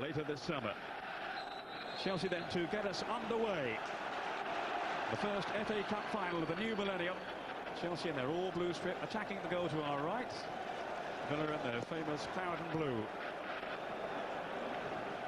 later this summer. Chelsea then to get us underway. The first FA Cup final of the new millennium. Chelsea in their all-blue strip, attacking the goal to our right. Villa in their famous claret and blue.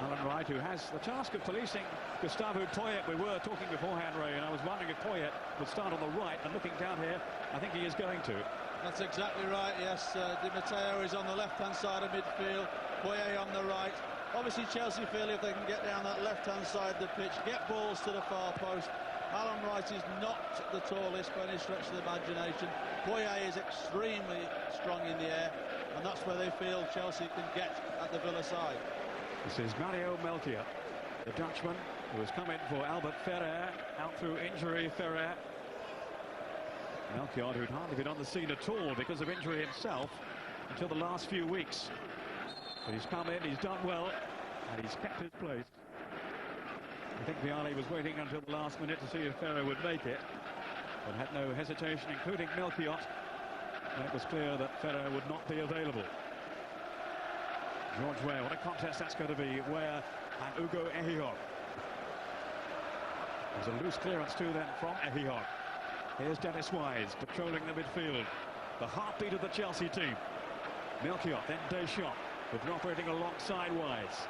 Alan Wright, who has the task of policing Gustavo Poyet. We were talking beforehand, Ray, and I was wondering if Poyet would start on the right, and looking down here, I think he is going to. That's exactly right, yes. Di Matteo is on the left-hand side of midfield, Poyet on the right. Obviously, Chelsea feel if they can get down that left-hand side of the pitch, get balls to the far post. Alan Wright is not the tallest by any stretch of the imagination. Poyet is extremely strong in the air, and that's where they feel Chelsea can get at the Villa side. This is Mario Melchior, the Dutchman, who has come in for Albert Ferrer, out through injury. Ferrer. Melchior, who'd hardly been on the scene at all because of injury himself until the last few weeks. But he's come in, he's done well, and he's kept his place. I think Vialli was waiting until the last minute to see if Ferrer would make it, but had no hesitation, including Melchior. And it was clear that Ferrer would not be available. George Weah, what a contest that's going to be. Weah and Ugo Ehiogu. There's a loose clearance too then from Ehiogu. Here's Dennis Wise patrolling the midfield. The heartbeat of the Chelsea team. Melchior, then Deschamps, but operating alongside Wise.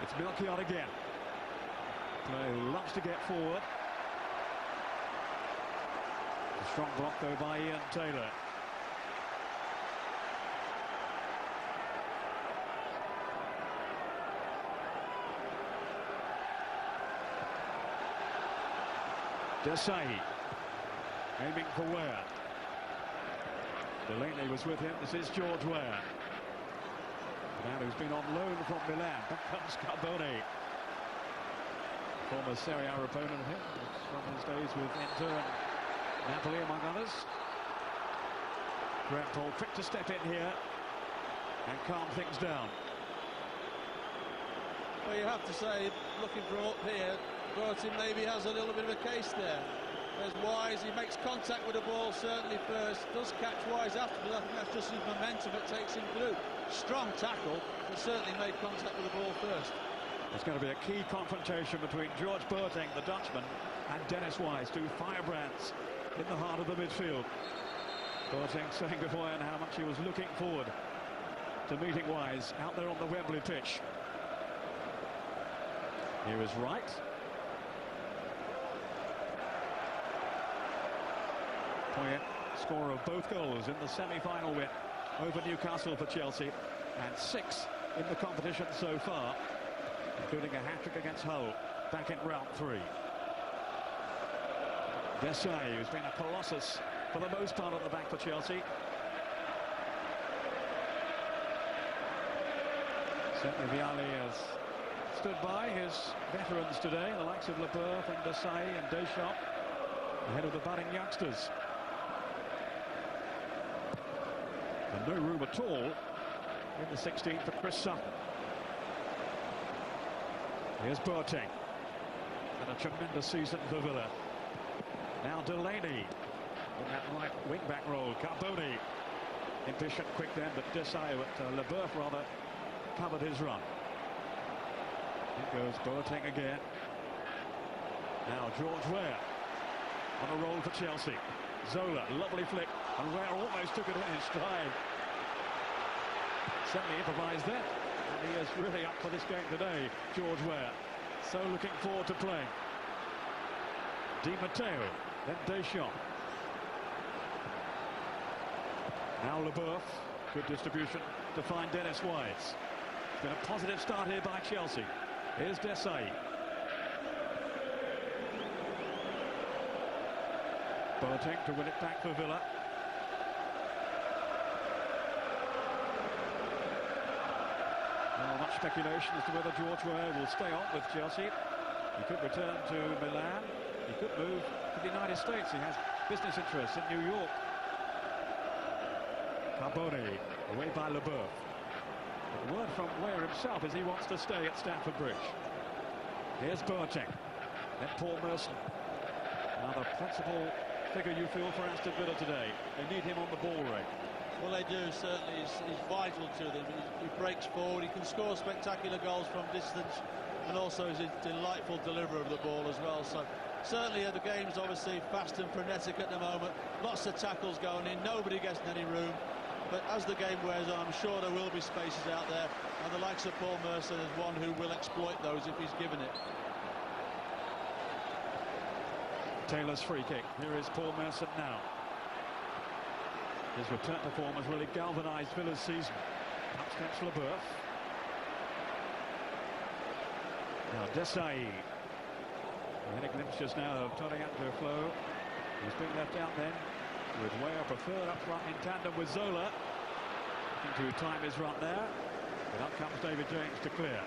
It's Melchior again. Player who loves to get forward. A strong block though by Ian Taylor. Desai aiming for Weah. Delaney was with him. This is George Weah. The man who's been on loan from Milan. Back comes Carbone. Former Serie A opponent of him from his days with Inter and Napoli, among others. Graham Paul quick to step in here and calm things down. Well, you have to say, looking from up here, Burton maybe has a little bit of a case there. There's Wise, he makes contact with the ball certainly first, does catch Wise after, but I think that's just his momentum that takes him through. Strong tackle, but certainly made contact with the ball first. It's going to be a key confrontation between George Boateng, the Dutchman, and Dennis Wise, two firebrands in the heart of the midfield. Boateng saying beforehand how much he was looking forward to meeting Wise out there on the Wembley pitch. Here is Wright. Poyet, scorer of both goals in the semi-final win over Newcastle for Chelsea, and 6 in the competition so far, including a hat-trick against Hull back in round 3. Desai, who's been a colossus for the most part at the back for Chelsea. Certainly Vialli has stood by his veterans today, the likes of Leboeuf and Desai and Deschamps, ahead of the budding youngsters. And no room at all in the 16 for Chris Sutton. Here's Boateng, and a tremendous season for Villa. Now Delaney in that right wing-back role. Carbone, impatient, quick then, but Desai, Leboeuf rather, covered his run. Here goes Boateng again. Now George Weah on a roll for Chelsea. Zola, lovely flick, and Weah almost took it in his stride. Certainly improvised then, and he is really up for this game today, George Weah. So looking forward to playing. Di Matteo, then Deschamps. Now Leboeuf, good distribution to find Dennis Wise. It's been a positive start here by Chelsea. Here's Desai. Boateng to win it back for Villa. Well, much speculation as to whether George Weah will stay on with Chelsea. He could return to Milan. He could move to the United States. He has business interests in New York. Carbone away by Leboeuf. The word from Weah himself is he wants to stay at Stamford Bridge. Here's Boateng. Then Paul Merson. Now the principal figure you feel for Aston Villa today. They need him on the ball rate. Well, they do, certainly. He's vital to them. He breaks forward, he can score spectacular goals from distance, and also is a delightful deliverer of the ball as well. So certainly the game's obviously fast and frenetic at the moment. Lots of tackles going in, nobody gets any room. But as the game wears on, I'm sure there will be spaces out there, and the likes of Paul Merson is one who will exploit those if he's given it. Taylor's free kick. Here is Paul Merson now. His return to form has really galvanised Villa's season. Up steps Leboeuf. Now Desai. We had a glimpse just now of Tony Flo. He's being left out then, with Weah preferred up front in tandem with Zola. Looking to time his run there. But up comes David James to clear.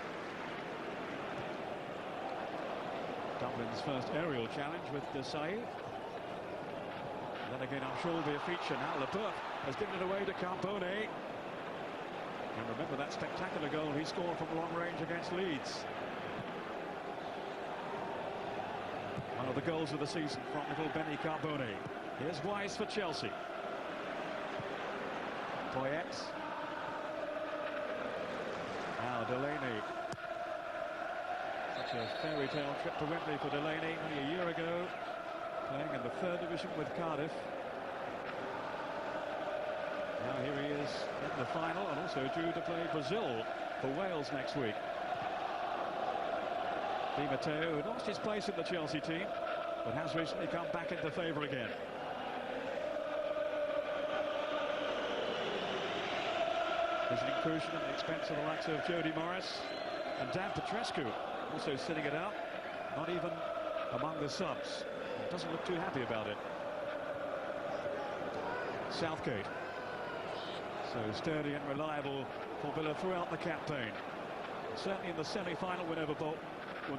Dublin's first aerial challenge with Desai. Then again, I'm sure will be a feature now. Leboeuf has given it away to Carbone. And remember that spectacular goal he scored from long range against Leeds. One of the goals of the season from little Benny Carbone. Here's Wise for Chelsea. Poyet. Now Delaney. Such a fairy tale trip to Wembley for Delaney only a year ago, playing in the 3rd division with Cardiff. Now here he is in the final, and also due to play Brazil for Wales next week. Di Matteo, who lost his place in the Chelsea team, but has recently come back into favour again. There's an inclusion at the expense of the likes of Jody Morris and Dan Petrescu, also sitting it out, not even among the subs. Doesn't look too happy about it. Southgate. So sturdy and reliable for Villa throughout the campaign. Certainly in the semi-final when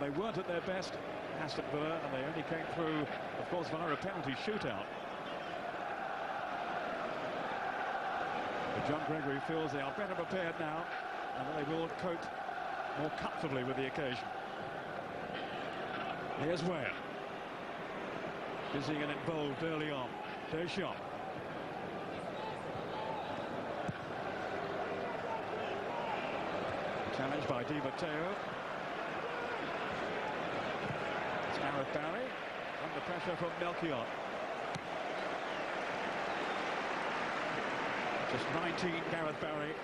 they weren't at their best, Aston Villa, and they only came through, of course, via a penalty shootout. But John Gregory feels they are better prepared now, and that they will cope more comfortably with the occasion. Here's Weah. Busy and involved early on. Deschamps. Challenged by Di Matteo. It's Gareth Barry under pressure from Melchior. Just 19, Gareth Barry.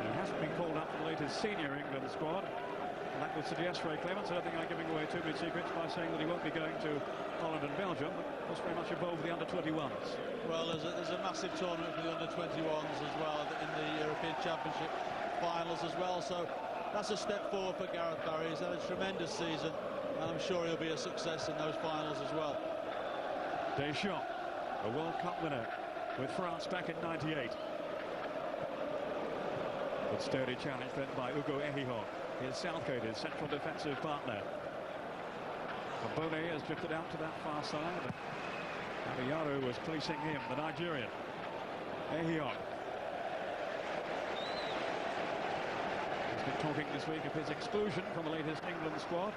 He hasn't been called up for the latest senior England squad. And that would suggest, Ray Clements, I don't think I'm giving away too many secrets by saying that he won't be going to Holland and Belgium, but was very much involved with the under-21s. Well, there's a massive tournament for the under-21s as well in the European Championship finals as well, so that's a step forward for Gareth Barry. He's had a tremendous season, and I'm sure he'll be a success in those finals as well. Deschamps, a World Cup winner with France back in '98. Good sturdy challenge then by Ugo Ehihon. Here's Southgate, his central defensive partner. Carbone has drifted out to that far side. Abiyaru was policing him, the Nigerian. Ehihon. He's been talking this week of his exclusion from the latest England squad.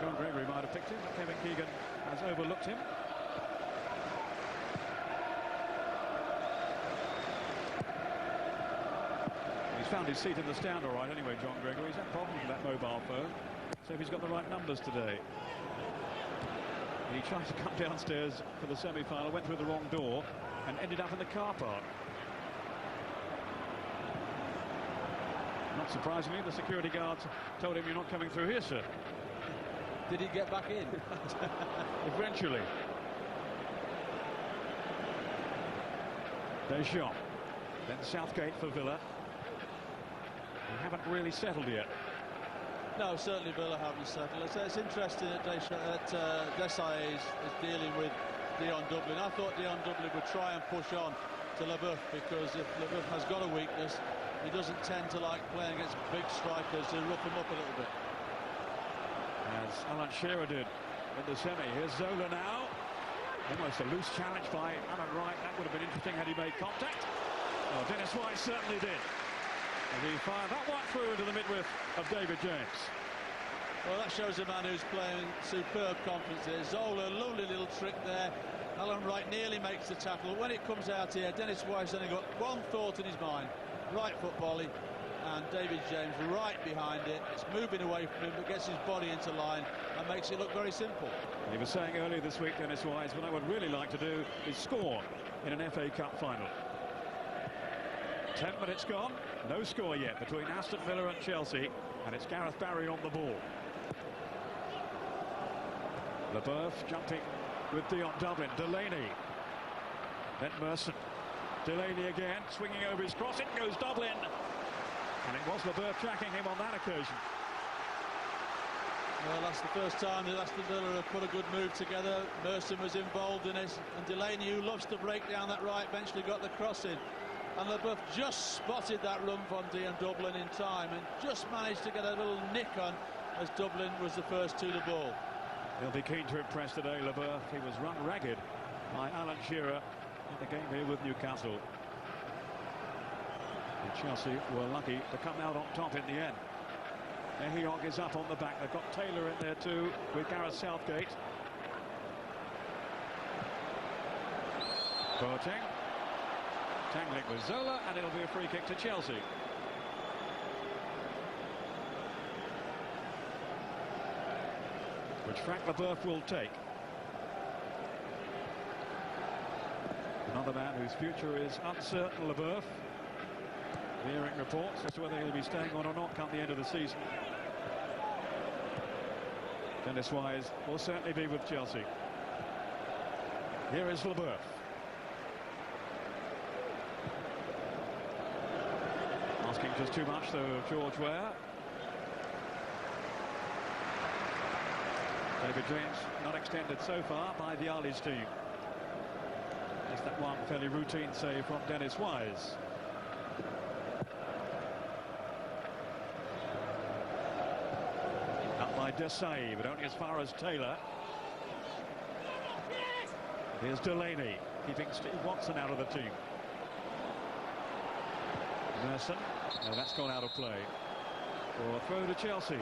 John Gregory might have picked him, but Kevin Keegan has overlooked him. Found his seat in the stand all right anyway, John Gregory. He's had problems with that mobile phone, so if he's got the right numbers today. And he tried to come downstairs for the semi-final, went through the wrong door and ended up in the car park. Not surprisingly, the security guards told him, "You're not coming through here, sir." Did he get back in? Eventually. Deschamps. Then Southgate for Villa. They haven't really settled yet. No, certainly Villa haven't settled. It's interesting that Desai is dealing with Dion Dublin. I thought Dion Dublin would try and push on to Leboeuf, because if Leboeuf has got a weakness, he doesn't tend to like playing against big strikers to rough him up a little bit. As Alan Shearer did in the semi. Here's Zola now. Almost a loose challenge by Alan Wright. That would have been interesting had he made contact. Well, Dennis White certainly did. And he fired that one through into the midriff of David James. Well, that shows a man who's playing superb confidence here. Zola, lovely little trick there. Alan Wright nearly makes the tackle. When it comes out here, Dennis Wise only got one thought in his mind. Right foot volley, and David James right behind it. It's moving away from him, but gets his body into line and makes it look very simple. He was saying earlier this week, Dennis Wise, what I would really like to do is score in an FA Cup final. 10 minutes gone, no score yet between Aston Villa and Chelsea, and it's Gareth Barry on the ball. Leboeuf jumping with Dion Dublin. Delaney. Then Merson. Delaney again, swinging over his cross. In goes Dublin. And it was Leboeuf tracking him on that occasion. Well, that's the first time that Aston Villa have put a good move together. Merson was involved in it, and Delaney, who loves to break down that right, eventually got the cross in. And Leboeuf just spotted that run from Dion Dublin in time and just managed to get a little nick on as Dublin was the first to the ball. He'll be keen to impress today, Leboeuf. He was run ragged by Alan Shearer in the game here with Newcastle. And Chelsea were lucky to come out on top in the end. Ehiock is up on the back. They've got Taylor in there too with Gareth Southgate. Boateng. Tangling with Zola, and it'll be a free kick to Chelsea. Which Frank Leboeuf will take. Another man whose future is uncertain, Leboeuf. Hearing reports as to whether he'll be staying on or not come the end of the season. Dennis Wise will certainly be with Chelsea. Here is Leboeuf. Asking just too much, though, of George Ware. David James not extended so far by the Ali's team. Just that one fairly routine save from Dennis Wise. Up by Desai, but only as far as Taylor. Here's Delaney, keeping Steve Watson out of the team. Merson, no, that's gone out of play. For a throw to Chelsea.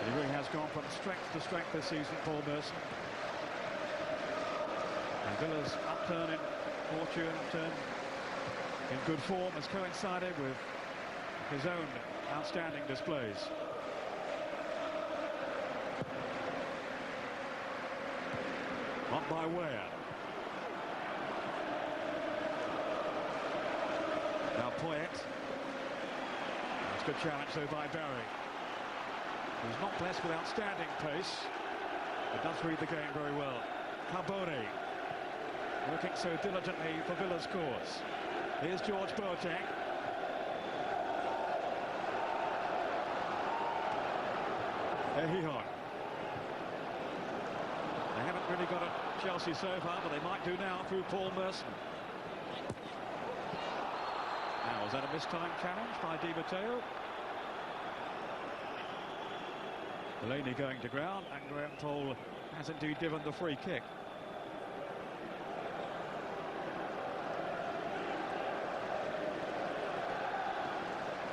He really has gone from strength to strength this season, Paul Merson. And Villa's upturn in fortune, turn in good form, has coincided with his own outstanding displays. On by Ware. Now Poyet. That's a good challenge though by Barry. He's not blessed with outstanding pace, but does read the game very well. Carbone working so diligently for Villa's cause. Here's George Boateng. Ehiock. They haven't really got at Chelsea so far, but they might do now through Paul Merson. Now, is that a mistimed challenge by Di Matteo? Delaney going to ground, and Graham Poll has indeed given the free kick.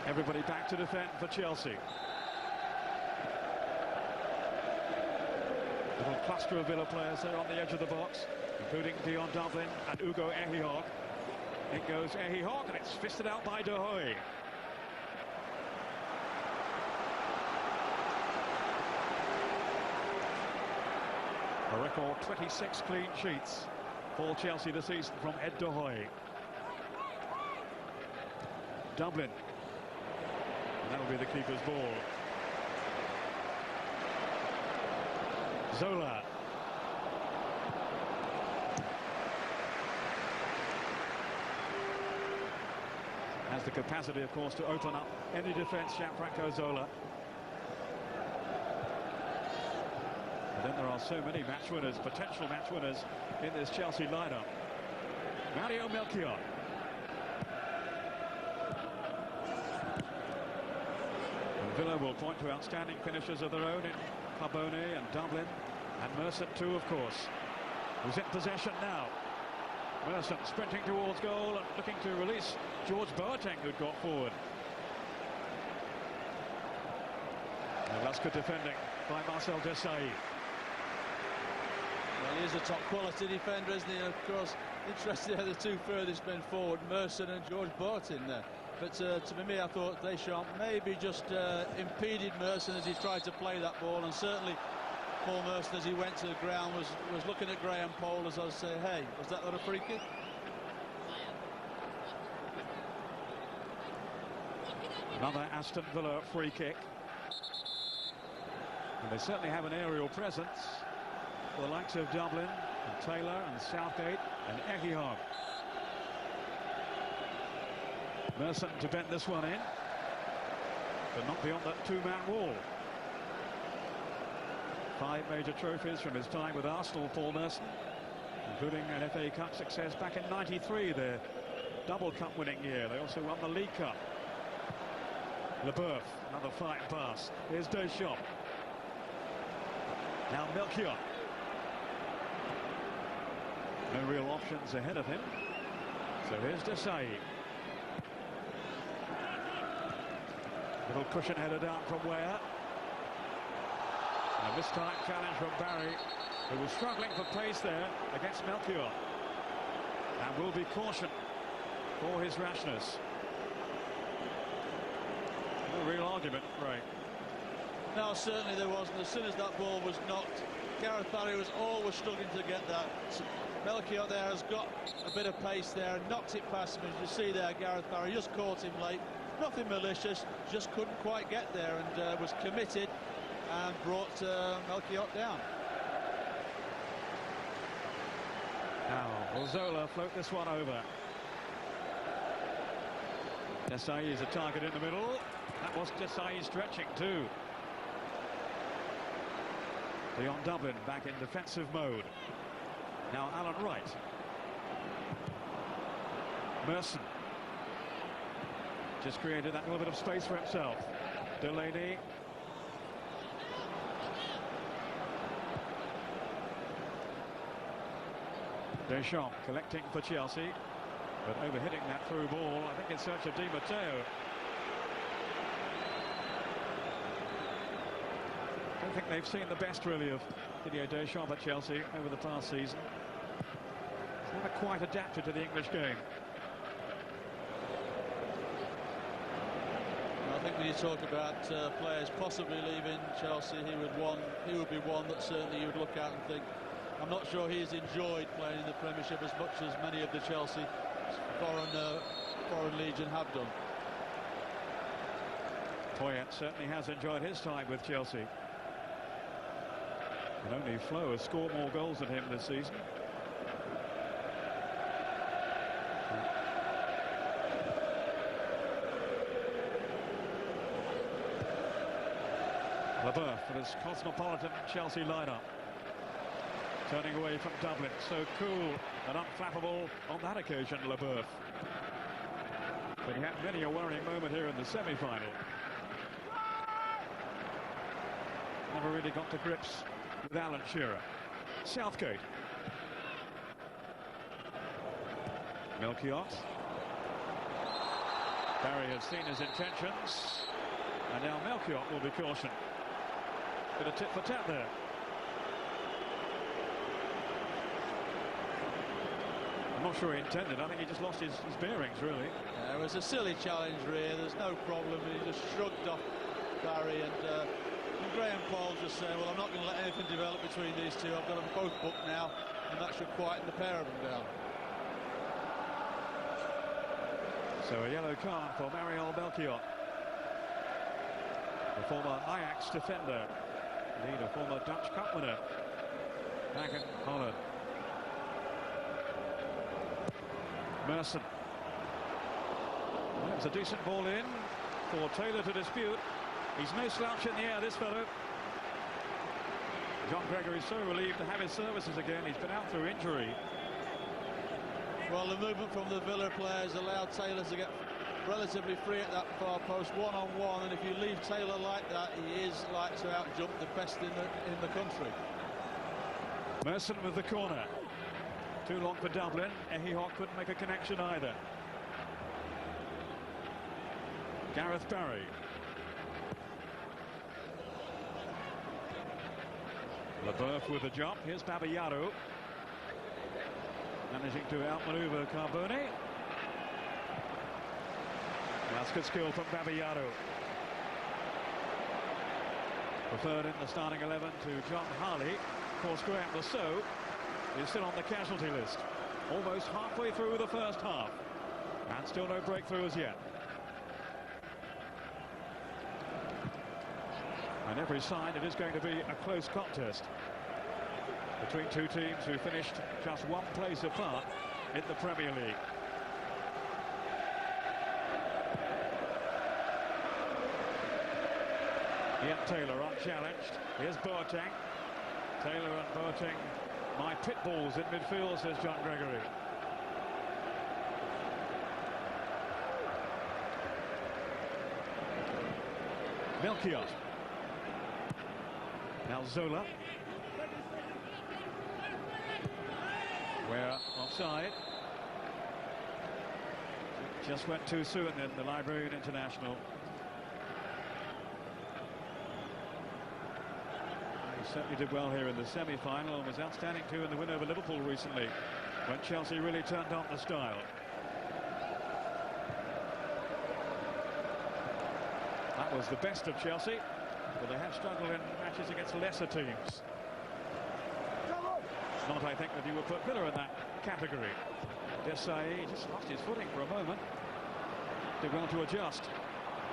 Everybody back to defend for Chelsea. Little cluster of Villa players there on the edge of the box, including Dion Dublin and Ugo Ehiock. In goes Ehiock, and it's fisted out by De Hoy. A record 26 clean sheets for Chelsea this season from Ed De Hoy. Dublin. And that will be the keeper's ball. Zola. Has the capacity, of course, to open up any defence, Gianfranco Zola. And then there are so many match winners, potential match winners in this Chelsea lineup. Mario Melchior. And Villa will point to outstanding finishers of their own in Carbone and Dublin, and Merson too, of course, who's in possession now. Merson sprinting towards goal and looking to release George Boateng, who'd got forward. Well, that's good defending by Marcel Desailly. Well, he is a top quality defender, isn't he? And of course, interesting how the two furthest men forward, Merson and George Boateng there. But to me, I thought Deschamps maybe just impeded Merson as he tried to play that ball, and certainly Paul Merson, as he went to the ground, was looking at Graham Poll as I was saying, hey, was that not a free kick? Another Aston Villa free kick. And they certainly have an aerial presence for the likes of Dublin and Taylor and Southgate and Ehihog. Merson to bend this one in, but not beyond that two-man wall. 5 major trophies from his time with Arsenal, Paul Merson, including an FA Cup success back in '93, their double cup winning year. They also won the League Cup. Leboeuf, another fine pass. Here's Deschamps. Now Melchior. No real options ahead of him. So here's Desailly. Little cushion headed out from Weah. And this time challenge from Barry, who was struggling for pace there against Melchior. And will be cautioned for his rashness. No real argument, right? No, certainly there wasn't. As soon as that ball was knocked, Gareth Barry was always struggling to get that. Melchior there has got a bit of pace there and knocked it past him. As you see there, Gareth Barry just caught him late. Nothing malicious, just couldn't quite get there, and was committed and brought Melchior down. Now, will Zola float this one over? Desailly is a target in the middle. That was Desailly stretching too. Leon Dublin back in defensive mode. Now Alan Wright. Merson just created that little bit of space for himself. Delaney. Deschamps collecting for Chelsea, but overhitting that through ball, I think in search of Di Matteo. I don't think they've seen the best really of Didier Deschamps at Chelsea over the past season. He's never quite adapted to the English game. I think when you talk about players possibly leaving Chelsea, he would be one that certainly you would look at and think, I'm not sure he's enjoyed playing in the Premiership as much as many of the Chelsea foreign legion have done. Poyet certainly has enjoyed his time with Chelsea. And only Flo has scored more goals than him this season. Leboeuf for his cosmopolitan Chelsea lineup. Turning away from Dublin, so cool and unflappable on that occasion, Leboeuf. But he had many a worrying moment here in the semi-final. Never really got to grips with Alan Shearer. Southgate. Melchior. Barry has seen his intentions, and now Melchior will be cautioned. Bit of tit for tat there. I'm not sure he intended. I think he just lost his bearings, really. Yeah, it was a silly challenge, really. There's no problem. He just shrugged off Barry, and Graham Poll just said, well, I'm not going to let anything develop between these two. I've got them both booked now, and that should quieten the pair of them down. So a yellow card for Mariel Melchior, the former Ajax defender, indeed a former Dutch Cup winner back in Holland. Merson. Well, it was a decent ball in for Taylor to dispute. He's no slouch in the air, this fellow. John Gregory's so relieved to have his services again. He's been out through injury. Well, the movement from the Villa players allowed Taylor to get relatively free at that far post, one-on-one, and if you leave Taylor like that, he is like to out-jump the best in the country. Merson with the corner. Too long for Dublin. Ehihog couldn't make a connection either. Gareth Barry. Leboeuf with the jump. Here's Babayaro. Managing to outmaneuver Carboni. That's good skill from Babayaro. Preferred in the starting 11 to John Harley. Of course, Graham Lasso is still on the casualty list. Almost halfway through the first half. And still no breakthrough as yet. And every sign it is going to be a close contest between two teams who finished just one place apart in the Premier League. Ian Taylor unchallenged. Here's Boateng. Taylor and Boateng, my pit bulls in midfield, says John Gregory. Melchiot. Now Zola. We're offside. Just went too soon in the Liberian International. He certainly did well here in the semi-final and was outstanding too in the win over Liverpool recently, when Chelsea really turned on the style. That was the best of Chelsea, but they have struggled in matches against lesser teams. Not, I think, that you would put Villa in that category. Desai just lost his footing for a moment. Did well to adjust.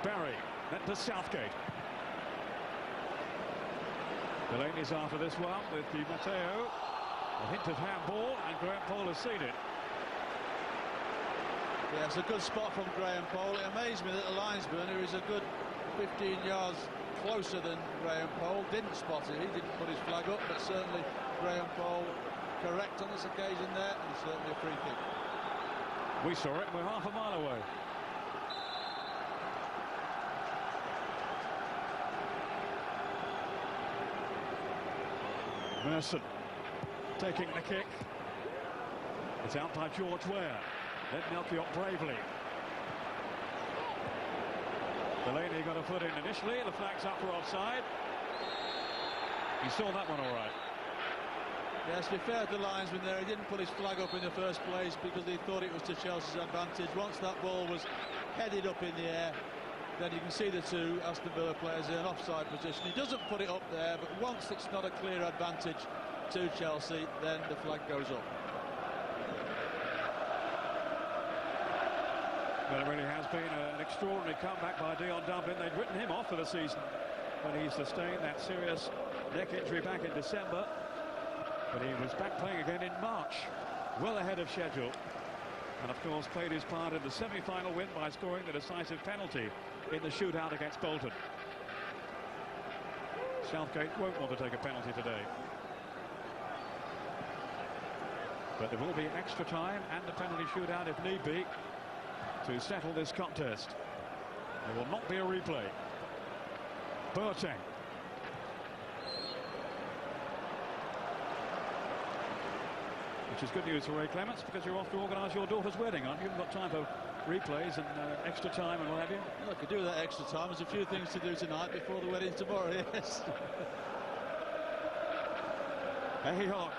Barry, then to Southgate. Delaney's after this one with Di Matteo. A hint of handball, and Graham Poll has seen it. Yeah, it's a good spot from Graham Poll. It amazed me that the linesman, who is a good 15 yards closer than Graham Poll, didn't spot it. He didn't put his flag up, but certainly Graham Poll correct on this occasion there, and certainly a free kick. We saw it, we're half a mile away. Merson taking the kick. It's out by George Ware. Then Melchiot bravely. Delaney got a foot in initially. The flag's up for offside. He saw that one all right. Yes, to be fair to the linesman there, he didn't put his flag up in the first place because he thought it was to Chelsea's advantage. Once that ball was headed up in the air, then you can see the two Aston Villa players in an offside position. He doesn't put it up there, but once it's not a clear advantage to Chelsea, then the flag goes up. Well, it really has been an extraordinary comeback by Dion Dublin. They'd written him off for the season when he sustained that serious neck injury back in December. But he was back playing again in March, well ahead of schedule. And of course played his part in the semi-final win by scoring the decisive penalty in the shootout against Bolton. Southgate won't want to take a penalty today. But there will be extra time and the penalty shootout if need be to settle this contest. There will not be a replay. Boateng. Which is good news for Ray Clements, because you're off to organise your daughter's wedding, aren't you? You've got time for replays and extra time and what have you. Well, I could do that extra time. There's a few things to do tonight before the wedding tomorrow, yes. Ahihok.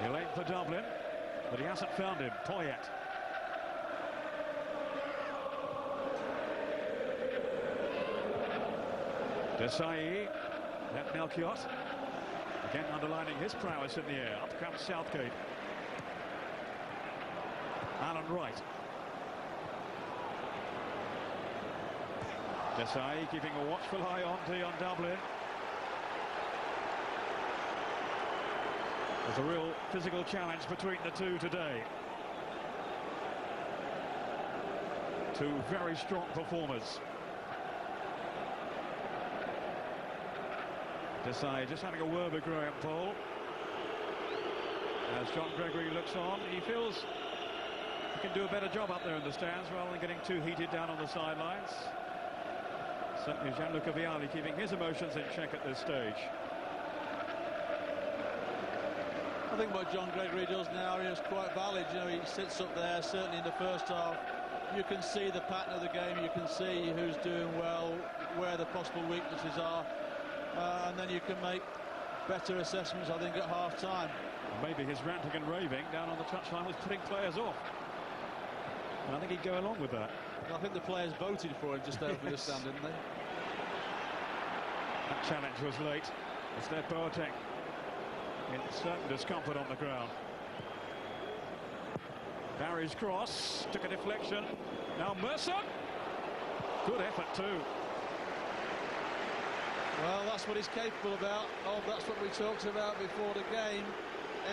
Elaine for Dublin, but he hasn't found him. Poyet. Desai. That Melchiot. Again underlining his prowess in the air. Up comes Southgate. Alan Wright. Desai keeping a watchful eye on Dion Dublin. There's a real physical challenge between the two today. Two very strong performers. Desai just having a word with Graham Poll. As John Gregory looks on, he feels he can do a better job up there in the stands rather than getting too heated down on the sidelines. Certainly Gianluca Vialli keeping his emotions in check at this stage. I think what John Gregory does now is quite valid. You know, he sits up there, certainly in the first half. You can see the pattern of the game, you can see who's doing well, where the possible weaknesses are. And then you can make better assessments, I think, at half-time. Maybe his ranting and raving down on the touchline was putting players off. And I think he'd go along with that. Well, I think the players voted for him just over the stand, didn't they? That challenge was late. Instead, Boateng in certain discomfort on the ground. Barry's cross took a deflection. Now Mercer. Good effort too. Well, that's what he's capable about. That's what we talked about before the game.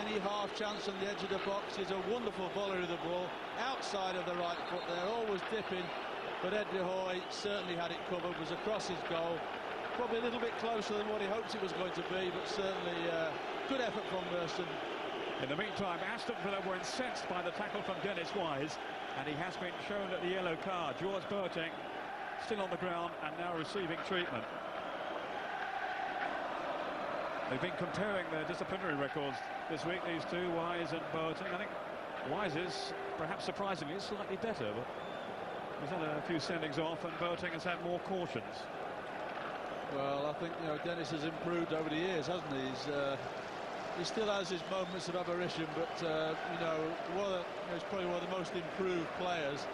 Any half chance on the edge of the box. He's a wonderful volley of the ball outside of the right foot there, always dipping. But Ed de Hoy certainly had it covered, was across his goal. Probably a little bit closer than what he hoped it was going to be, but certainly good effort from Merson. In the meantime, Aston Villa were incensed by the tackle from Dennis Wise, and he has been shown at the yellow card. George Boateng still on the ground and now receiving treatment. They've been comparing their disciplinary records this week, these two, Wise and Boateng. I think Wise's, perhaps surprisingly, is slightly better, but he's had a few sendings off, and Boateng has had more cautions. Well, I think, you know, Dennis has improved over the years, hasn't he? He still has his moments of aberration, but you know, he's probably one of the most improved players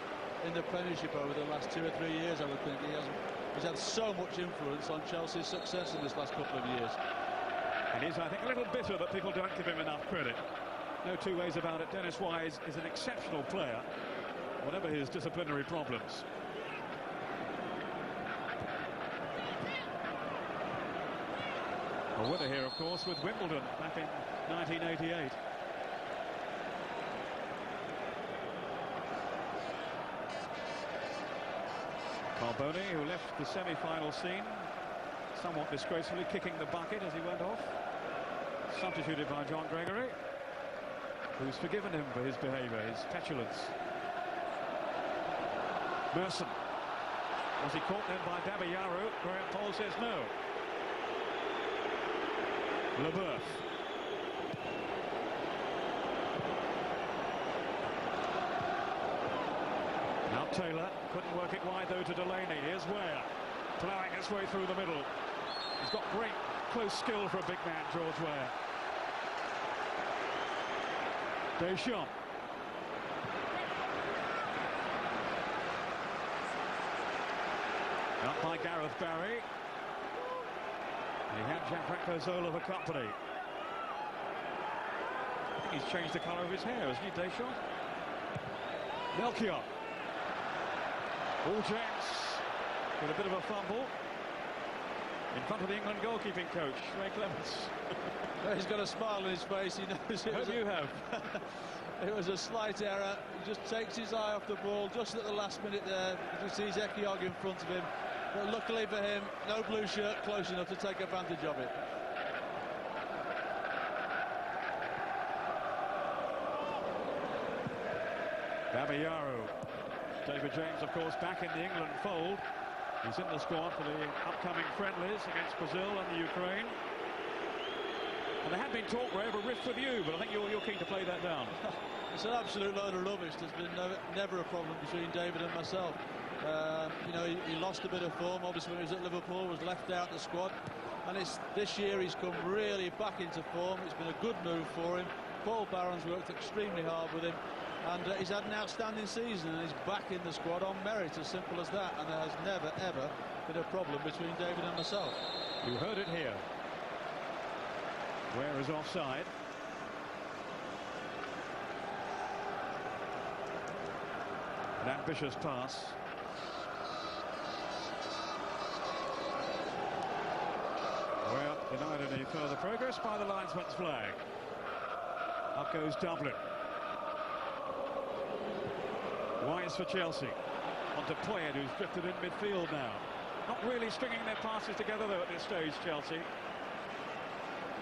in the Premiership over the last 2 or 3 years. I would think he's had so much influence on Chelsea's success in this last couple of years. And he's, I think, a little bitter that people don't give him enough credit. No two ways about it. Dennis Wise is an exceptional player, whatever his disciplinary problems. A winner here, of course, with Wimbledon back in 1988. Carboni, who left the semi-final scene somewhat disgracefully, kicking the bucket as he went off. Substituted by John Gregory, who's forgiven him for his behaviour, his petulance. Merson. Was he caught then by Dabayaru? Graham Paul says no. Leboeuf. Now Taylor couldn't work it wide though to Delaney. Here's Ware ploughing his way through the middle. He's got great close skill for a big man, George Ware. Deschamps. Up by Gareth Barry. He had Gianfranco Zola for company. I think he's changed the colour of his hair, hasn't he, Deschamps? Melchior. Paul James with a bit of a fumble in front of the England goalkeeping coach, Ray Clements. He's got a smile on his face. He knows it. Hope you have. It was a slight error. He just takes his eye off the ball just at the last minute there. You see Ekiog in front of him. But luckily for him, no blue shirt close enough to take advantage of it. Dabayaru. David James, of course, back in the England fold. He's in the squad for the upcoming friendlies against Brazil and the Ukraine. And there had been talk, Ray, of a rift with you, but I think you're keen to play that down. It's an absolute load of rubbish. There's been never a problem between David and myself. You know, he lost a bit of form, obviously, when he was at Liverpool, was left out the squad. And this year he's come really back into form. It's been a good move for him. Paul Barron's worked extremely hard with him. And he's had an outstanding season, and he's back in the squad on merit, as simple as that. And there has never, ever been a problem between David and myself. You heard it here. Ware is offside. An ambitious pass. Well, denied any further progress by the linesman's flag. Up goes Dublin. Wise for Chelsea. On to Poyet, who's drifted in midfield now. Not really stringing their passes together, though, at this stage, Chelsea.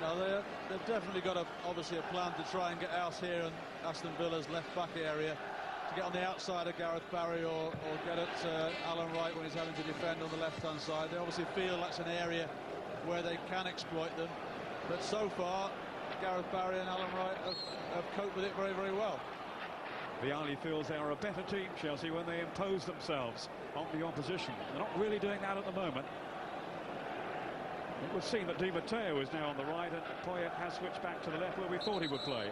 No, they've definitely got, obviously, a plan to try and get out here in Aston Villa's left-back area, to get on the outside of Gareth Barry or get at Alan Wright when he's having to defend on the left-hand side. They obviously feel that's an area where they can exploit them. But so far, Gareth Barry and Alan Wright have coped with it very, very well. Vialli feels they are a better team, Chelsea, when they impose themselves on the opposition. They're not really doing that at the moment. It would seem that Di Matteo is now on the right and Poyet has switched back to the left where we thought he would play.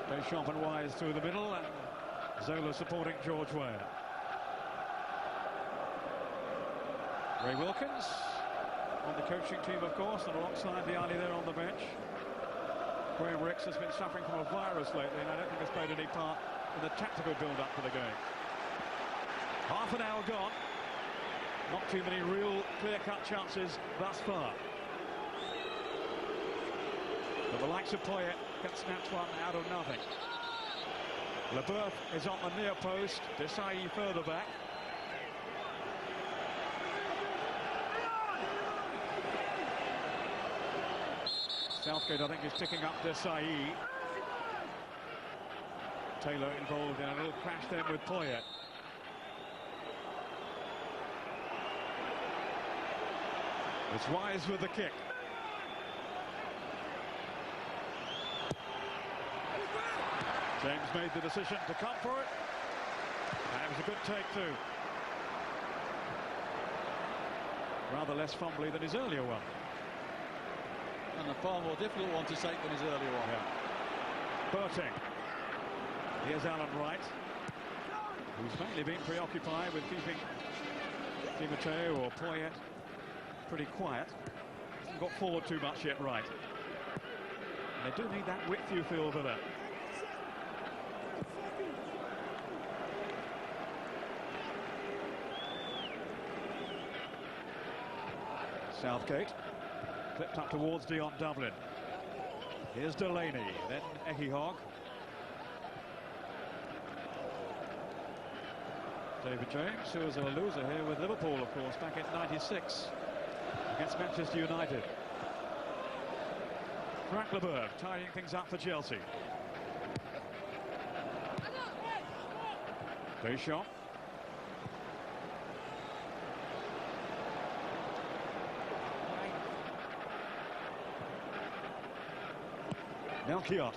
Deschamps and Wise through the middle and Zola supporting George Weah. Ray Wilkins on the coaching team, of course, and alongside the Ali there on the bench. Graham Rix has been suffering from a virus lately, and I don't think has played any part in the tactical build-up for the game. Half an hour gone. Not too many real clear-cut chances thus far. But the likes of Poyet can snatch one out of nothing. Leboeuf is on the near post. Desai further back. Southgate, I think, is picking up Desai. Taylor involved in a little crash then with Poyet. It's Wise with the kick. James made the decision to come for it. And it was a good take too. Rather less fumbly than his earlier one. And a far more difficult one to take than his earlier one. Yeah. Boateng. Here's Alan Wright, who's mainly been preoccupied with keeping Di Matteo or Poyet pretty quiet. Hasn't got forward too much yet, right. And they do need that width, you feel, Villa. Southgate flipped up towards Dion Dublin. Here's Delaney, then Ehihog. David James, who was a loser here with Liverpool, of course, back in '96 against Manchester United. Frank Leboeuf tidying things up for Chelsea. Deschamps. Melchiot.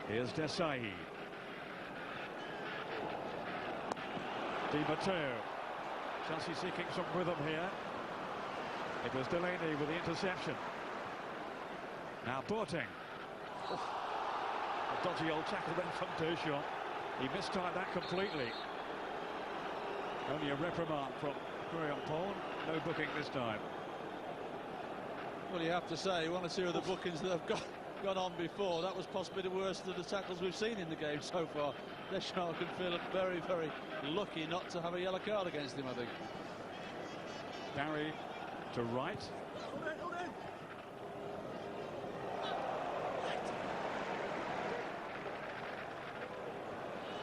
Here's Desai. Di Matteo. Chelsea seeking some rhythm here. It was Delaney with the interception. Now Boateng. A dodgy old tackle then from Deschamps. He mistimed that completely. Only a reprimand from Graham Paul. No booking this time. Well, you have to say, one or two of the bookings that have gone on before, that was possibly the worst of the tackles we've seen in the game so far. Deschamps can feel very, very lucky not to have a yellow card against him, I think. Barry to right.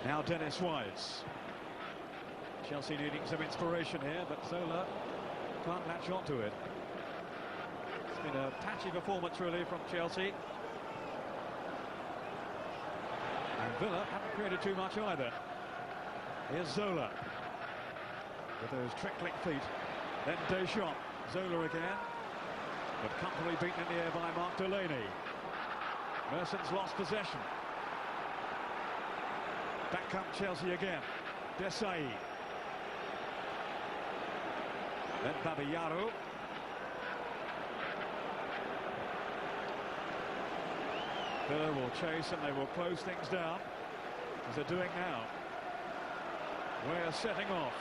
Now Dennis Wise. Chelsea needing some inspiration here, but Zola can't latch onto it. It's been a patchy performance really from Chelsea. And Villa haven't created too much either. Here's Zola with those trickling feet. Then Deschamps. Zola again, but comfortably beaten in the air by Mark Delaney. Merson's lost possession. Back come Chelsea again. Desai. Then Babayaro. Villa will chase and they will close things down, as they're doing now. We're setting off.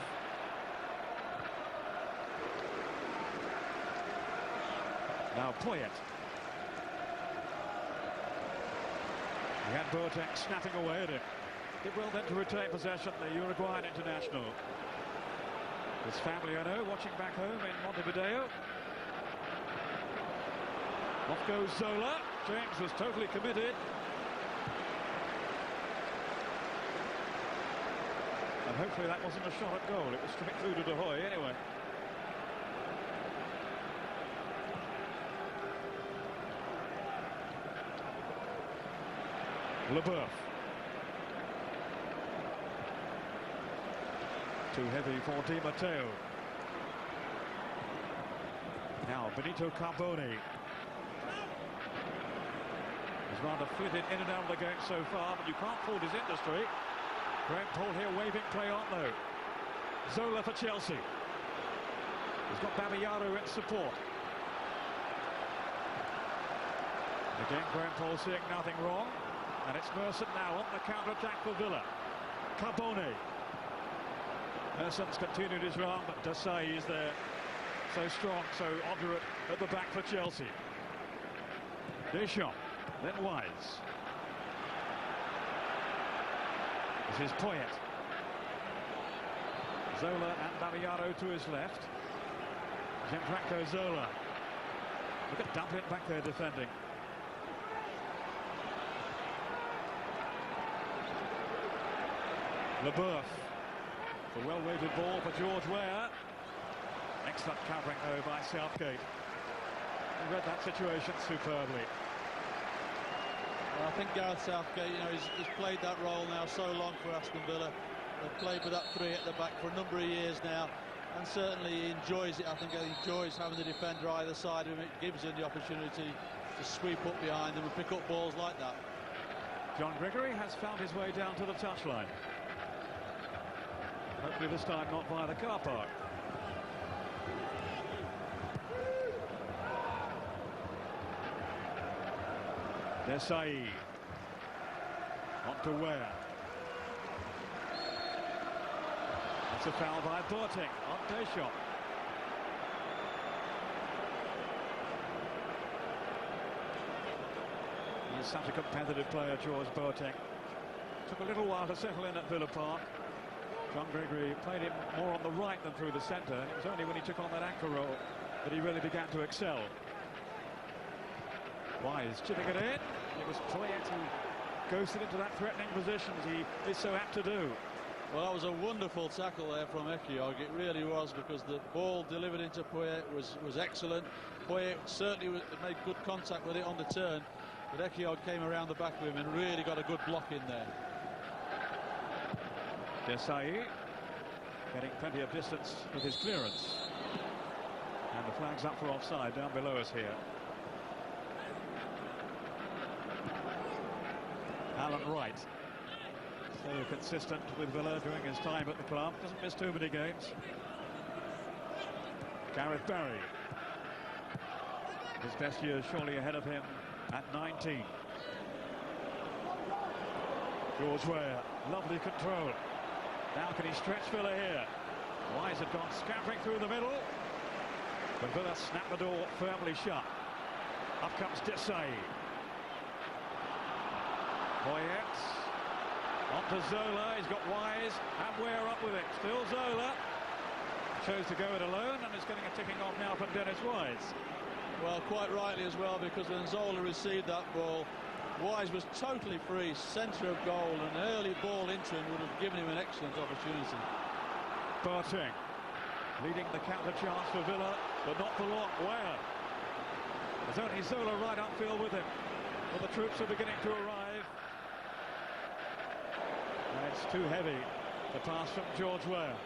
Now Poyet. He had Boateng snapping away at him. Did well then to retain possession, the Uruguayan international. His family, I know, watching back home in Montevideo. Off goes Zola. James was totally committed. And hopefully that wasn't a shot at goal. It was straight through to De Hoy anyway. Leboeuf. Too heavy for Di Matteo. Now Benito Carboni. He's rather flitted in and out of the game so far, but you can't fault his industry. Graham Paul here waving play on though. Zola for Chelsea. He's got Babayaro in support. Again, Graham Paul seeing nothing wrong. And it's Merson now on the counter-attack for Villa. Carbone. Merson's continued his run, but Desai is there. So strong, so obdurate at the back for Chelsea. Deschamps, then Wise. This is Poyet. Zola and Babayaro to his left. Gianfranco Zola. Look at Dublin back there defending. Leboeuf. A well-weighted ball for George Weah. Excellent covering though by Southgate. He read that situation superbly. Well, I think Gareth Southgate, he's played that role now so long for Aston Villa. They've played with that three at the back for a number of years now, and certainly he enjoys it. I think he enjoys having the defender either side of him. It gives him the opportunity to sweep up behind them and pick up balls like that. John Gregory has found his way down to the touchline. Hopefully this time not via the car park. Desai. On to Weah. That's a foul by Boateng on Deschamps. He's such a competitive player, George Boateng. Took a little while to settle in at Villa Park. John Gregory played him more on the right than through the centre, and it was only when he took on that anchor role that he really began to excel. Wise chipping it in. It was Poyet who ghosted into that threatening position as he is so apt to do. Well, that was a wonderful tackle there from Ekiog. It really was, because the ball delivered into Poyet was excellent. Poyet certainly made good contact with it on the turn, but Ekiog came around the back of him and really got a good block in there. Desai getting plenty of distance with his clearance. And the flag's up for offside down below us here. Alan Wright, so consistent with Villa during his time at the club, doesn't miss too many games. Gareth Barry, his best years surely ahead of him at 19. George Weah, lovely control. Now can he stretch Villa here? Wise had gone scampering through the middle, but Villa snapped the door firmly shut. Up comes Desai. Poyet on to Zola. He's got Wise and Weah up with it. Still Zola. Chose to go it alone, and is getting a ticking off now from Dennis Wise. Well, quite rightly as well, because when Zola received that ball, Wise was totally free, centre of goal, and an early ball into him would have given him an excellent opportunity. Boateng leading the counter chance for Villa, but not for long. Weah. There's only Zola right upfield with him, but the troops are beginning to arrive. And it's too heavy, the pass from George Weah.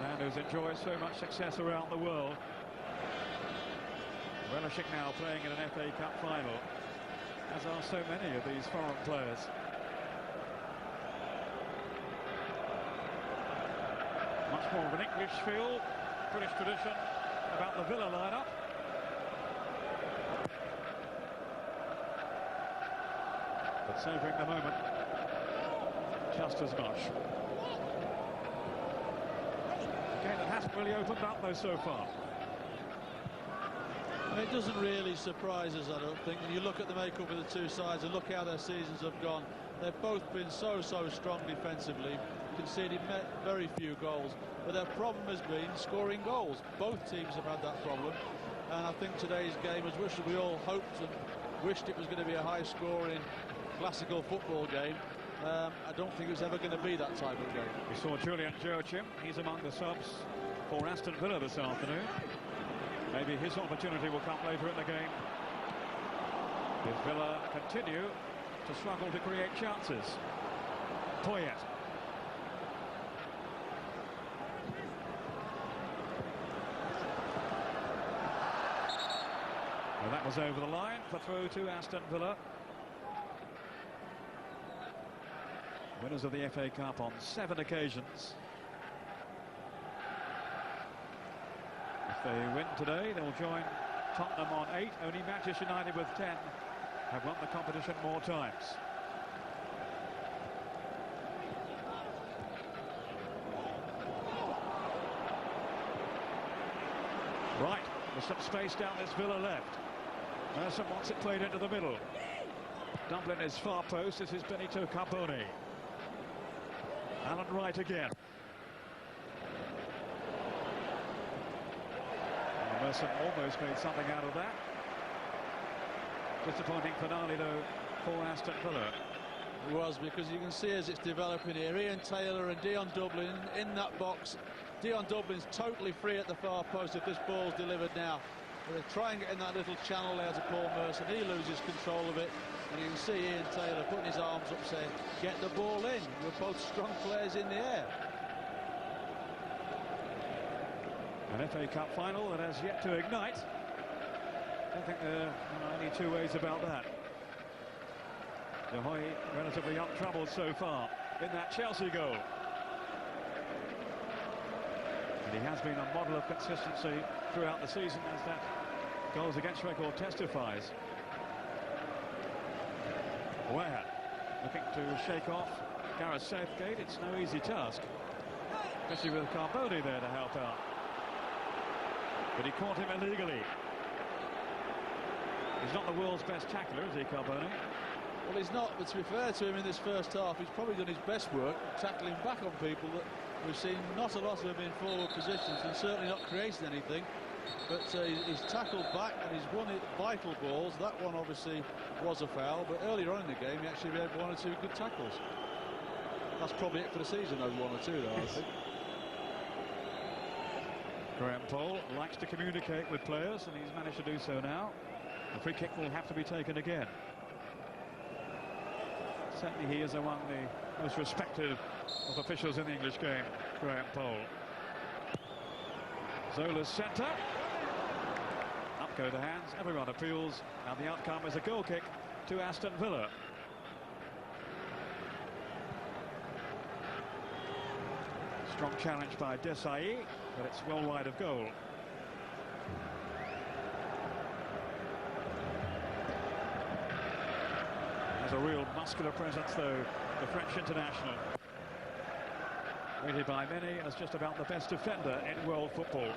Man who's enjoyed so much success around the world. Relishing now playing in an FA Cup final, as are so many of these foreign players. Much more of an English feel, British tradition about the Villa lineup. But savouring the moment just as much. A game that hasn't really opened up though so far. It doesn't really surprise us, I don't think. When you look at the makeup of the two sides and look how their seasons have gone, they've both been so strong defensively, conceded very few goals, but their problem has been scoring goals. Both teams have had that problem, and I think today's game, as much as we all hoped and wished it was going to be a high-scoring classical football game, I don't think it was ever going to be that type of game. We saw Julian Joachim. He's among the subs for Aston Villa this afternoon. Maybe his opportunity will come later in the game. If Villa continue to struggle to create chances. Poyet. Well, that was over the line for throw to Aston Villa. Winners of the FA Cup on 7 occasions. If they win today, they'll join Tottenham on 8. Only Manchester United with 10 have won the competition more times. Right, there's some space down this Villa left. Merson wants it played into the middle. Dublin is far post. This is Benito Carboni. Alan Wright again. Merson almost made something out of that. Disappointing finale though for Aston Villa. It was, because you can see as it's developing here, Ian Taylor and Dion Dublin in that box. Dion Dublin's totally free at the far post if this ball's delivered now. They're trying to get in that little channel there to Paul Merson. He loses control of it. And you can see Ian Taylor putting his arms up saying, get the ball in. We're both strong players in the air. An FA Cup final that has yet to ignite. I don't think there are any two ways about that. De Hoy relatively untroubled so far in that Chelsea goal. And he has been a model of consistency throughout the season, as that goals against record testifies. Where looking to shake off Gareth Southgate. It's no easy task, especially with Carboni there to help out. But he caught him illegally. He's not the world's best tackler, is he, Carboni? Well, he's not, but to be fair to him in this first half, he's probably done his best work tackling back on people that we've seen not a lot of them in forward positions and certainly not creating anything. But he's tackled back and he's won it vital balls. That one obviously was a foul, but earlier on in the game he actually had 1 or 2 good tackles. That's probably it for the season, those 1 or 2 though, I think. Graham Poll likes to communicate with players, and he's managed to do so now. The free kick will have to be taken again. Certainly he is among the most respected of officials in the English game, Graham Poll. Zola's centre. Up go the hands, everyone appeals, and the outcome is a goal kick to Aston Villa. Strong challenge by Desai, but it's well wide of goal. Has a real muscular presence though, the French international. Rated by many as just about the best defender in world football.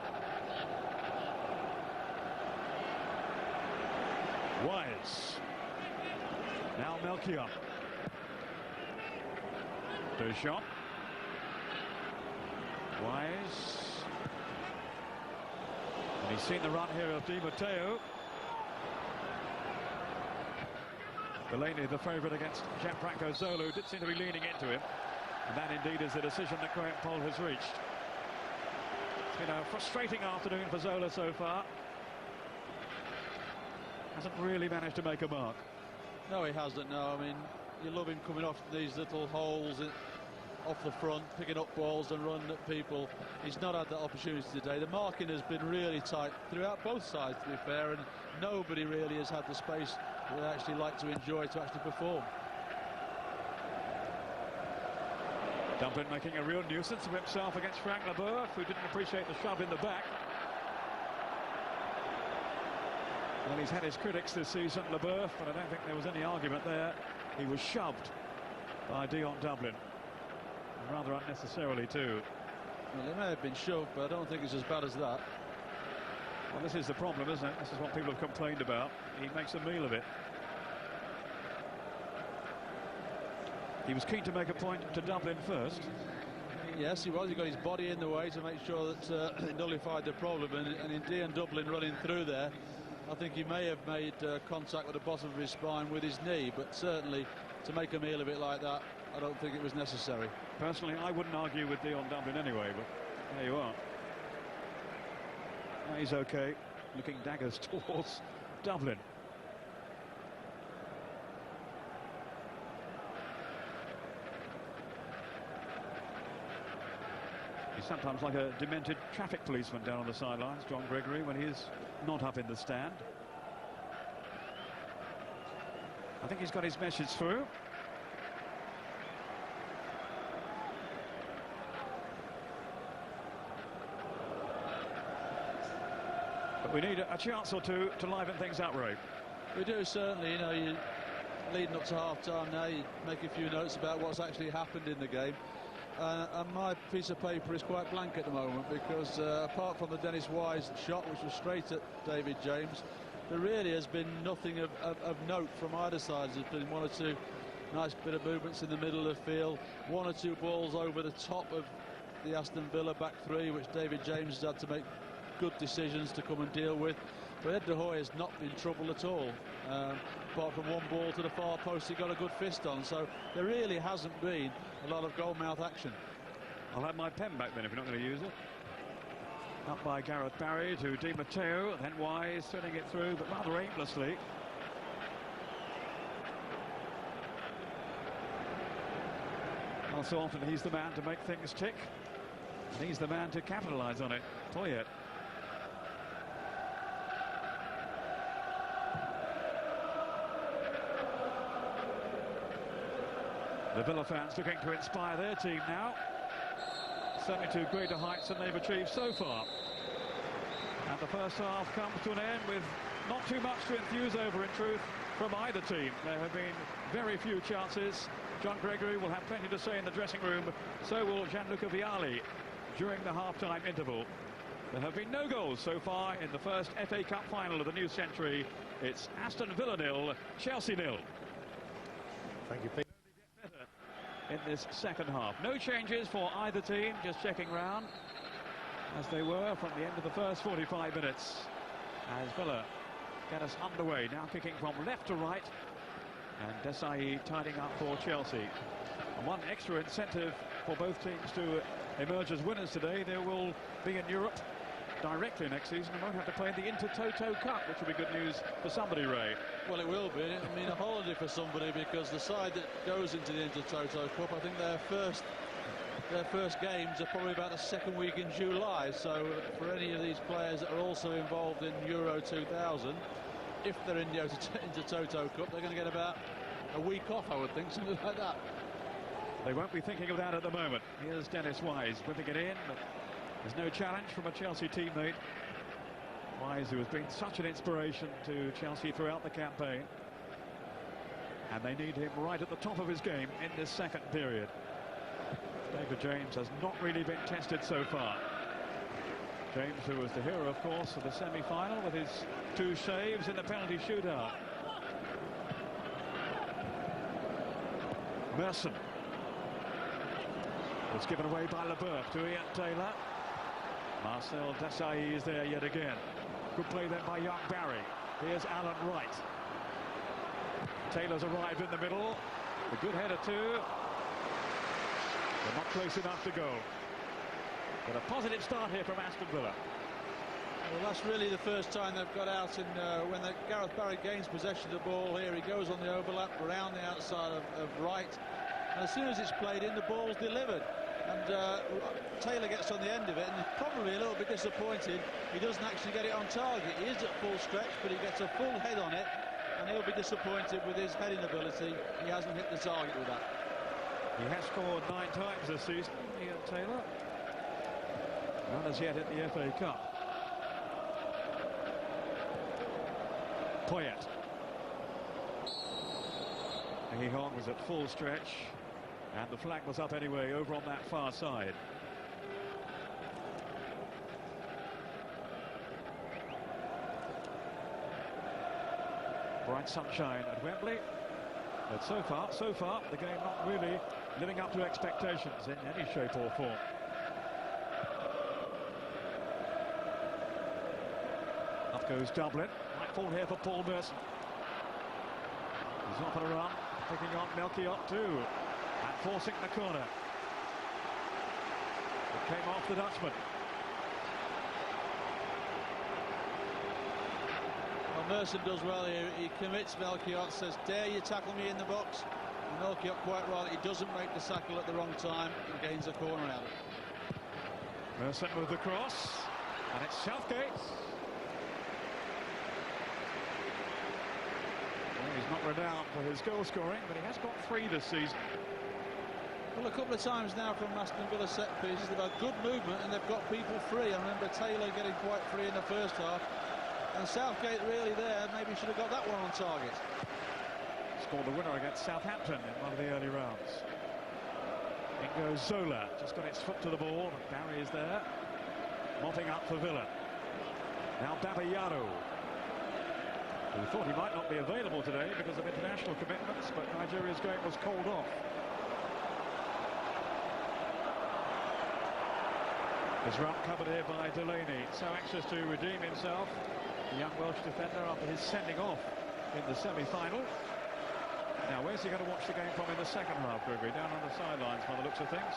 Wise. Now Melchior. Deschamps. Wise. And he's seen the run here of Di Matteo. Delaney, the favourite against Gianfranco Zola, did seem to be leaning into him. And that indeed is the decision that Graham Poll has reached. It's been a frustrating afternoon for Zola so far. Hasn't really managed to make a mark. No, he hasn't, no. I mean, you love him coming off these little holes off the front, picking up balls and running at people. He's not had that opportunity today. The marking has been really tight throughout both sides, to be fair, and nobody really has had the space that they actually like to enjoy to actually perform. Dublin making a real nuisance of himself against Frank Leboeuf, who didn't appreciate the shove in the back. Well, he's had his critics this season, Leboeuf, but I don't think there was any argument there. He was shoved by Dion Dublin. Rather unnecessarily too. Well, he may have been shoved, but I don't think it's as bad as that. Well, this is the problem, isn't it? This is what people have complained about. He makes a meal of it. He was keen to make a point to Dublin first. Yes, he was. He got his body in the way to make sure that it nullified the problem. And in Dion Dublin running through there, I think he may have made contact with the bottom of his spine with his knee. But certainly, to make a meal of it like that, I don't think it was necessary. Personally, I wouldn't argue with Dion Dublin anyway, but there you are. He's okay, looking daggers towards Dublin. He's sometimes like a demented traffic policeman down on the sidelines, John Gregory, when he is not up in the stand. I think he's got his message through. We need a chance or two to liven things up, Ray. We do, certainly. You know, you're leading up to half-time now, you make a few notes about what's actually happened in the game. And my piece of paper is quite blank at the moment, because apart from the Dennis Wise shot, which was straight at David James, there really has been nothing of note from either side. There's been one or two nice bit of movements in the middle of the field, one or two balls over the top of the Aston Villa back three, which David James has had to make good decisions to come and deal with. But Ed De Hoy has not been in trouble at all. Apart from one ball to the far post, he got a good fist on. So there really hasn't been a lot of goalmouth action. I'll have my pen back then if you're not going to use it. Up by Gareth Barry to Di Matteo, then Wise turning it through, but rather aimlessly. Well, so often he's the man to make things tick. And he's the man to capitalise on it. Poyet. The Villa fans looking to inspire their team now. Certainly to greater heights than they've achieved so far. And the first half comes to an end with not too much to enthuse over, in truth, from either team. There have been very few chances. John Gregory will have plenty to say in the dressing room. So will Gianluca Vialli during the half-time interval. There have been no goals so far in the first FA Cup final of the new century. It's Aston Villa 0, Chelsea 0. Thank you, Pete. In this second half. No changes for either team, just checking round as they were from the end of the first 45 minutes. As Villa get us underway, now kicking from left to right, and Desai tidying up for Chelsea. And one extra incentive for both teams to emerge as winners today: there will be in Europe directly next season and won't have to play in the Intertoto Cup, which will be good news for somebody, Ray. Well, it will be. I mean, a holiday for somebody, because the side that goes into the Intertoto Cup, I think their first games are probably about the second week in July. So for any of these players that are also involved in Euro 2000, if they're in the Intertoto Cup, they're going to get about a week off, I would think, something like that. They won't be thinking of that at the moment. Here's Dennis Wise whipping it in, but there's no challenge from a Chelsea teammate. Wise, who has been such an inspiration to Chelsea throughout the campaign. And they need him right at the top of his game in this second period. David James has not really been tested so far. James, who was the hero, of course, of the semi-final with his 2 saves in the penalty shootout. Merson was given away by Leboeuf to Ian Taylor. Marcel Desailly is there yet again. Good play then by young Barry. Here's Alan Wright. Taylor's arrived in the middle. A good header too. They're not close enough to go. But a positive start here from Aston Villa. Well, that's really the first time they've got out in when Gareth Barry gains possession of the ball here. He goes on the overlap around the outside of Wright. And as soon as it's played in, the ball's delivered. And Taylor gets on the end of it, and he's probably a little bit disappointed he doesn't actually get it on target. He is at full stretch, but he gets a full head on it, and he'll be disappointed with his heading ability. He hasn't hit the target with that. He has scored 9 times this season, Ian Taylor. Not as yet at the FA Cup. Poyet. He Hong was at full stretch, and the flag was up anyway over on that far side. Bright sunshine at Wembley, but so far the game not really living up to expectations in any shape or form. Up goes Dublin. Might fall here for Paul Merson. He's off on a run, picking on Melchiot too, and forcing the corner. It came off the Dutchman. Well, Merson does well here. He commits Melchiot, says, dare you tackle me in the box? And Melchiot, quite right, he doesn't make the tackle at the wrong time and gains a corner out. Merson with the cross, and it's Southgate. He's not renowned for his goal scoring, but he has got 3 this season. Well, a couple of times now from Aston Villa set pieces, they've had good movement and they've got people free. I remember Taylor getting quite free in the first half, And Southgate really there, maybe should have got that one on target. Scored the winner against Southampton in one of the early rounds. In goes Zola, just got its foot to the ball. Barry is there, mopping up for Villa. Now Babayaro, who thought he might not be available today because of international commitments, but Nigeria's game was called off. His run covered here by Delaney, so anxious to redeem himself, the young Welsh defender, after his sending off in the semi-final. Now, where's he going to watch the game from in the second half, Gregory? Down on the sidelines, by the looks of things.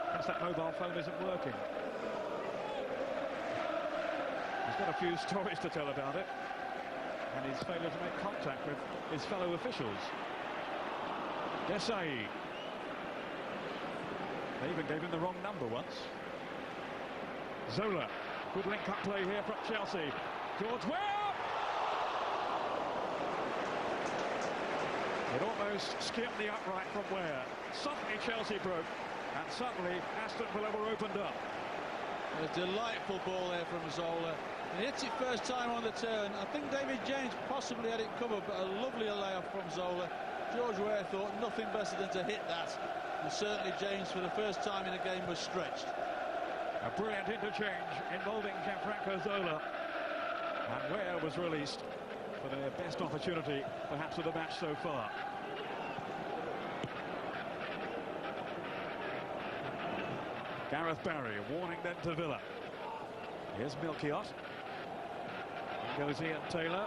Perhaps that mobile phone isn't working. He's got a few stories to tell about it, and his failure to make contact with his fellow officials. Desai. They even gave him the wrong number once. Zola, good link-up play here from Chelsea. George Weah! It almost skimmed the upright from Weah. Suddenly Chelsea broke, and suddenly Aston Villa were opened up. A delightful ball there from Zola. He hits it first time on the turn. I think David James possibly had it covered, but a lovely layoff from Zola. George Weah thought nothing better than to hit that. And certainly James, for the first time in a game, was stretched. A brilliant interchange involving Gianfranco Zola. And Weah was released for their best opportunity, perhaps, of the match so far. Gareth Barry, a warning then to Villa. Here's Milkiot. In goes Ian Taylor,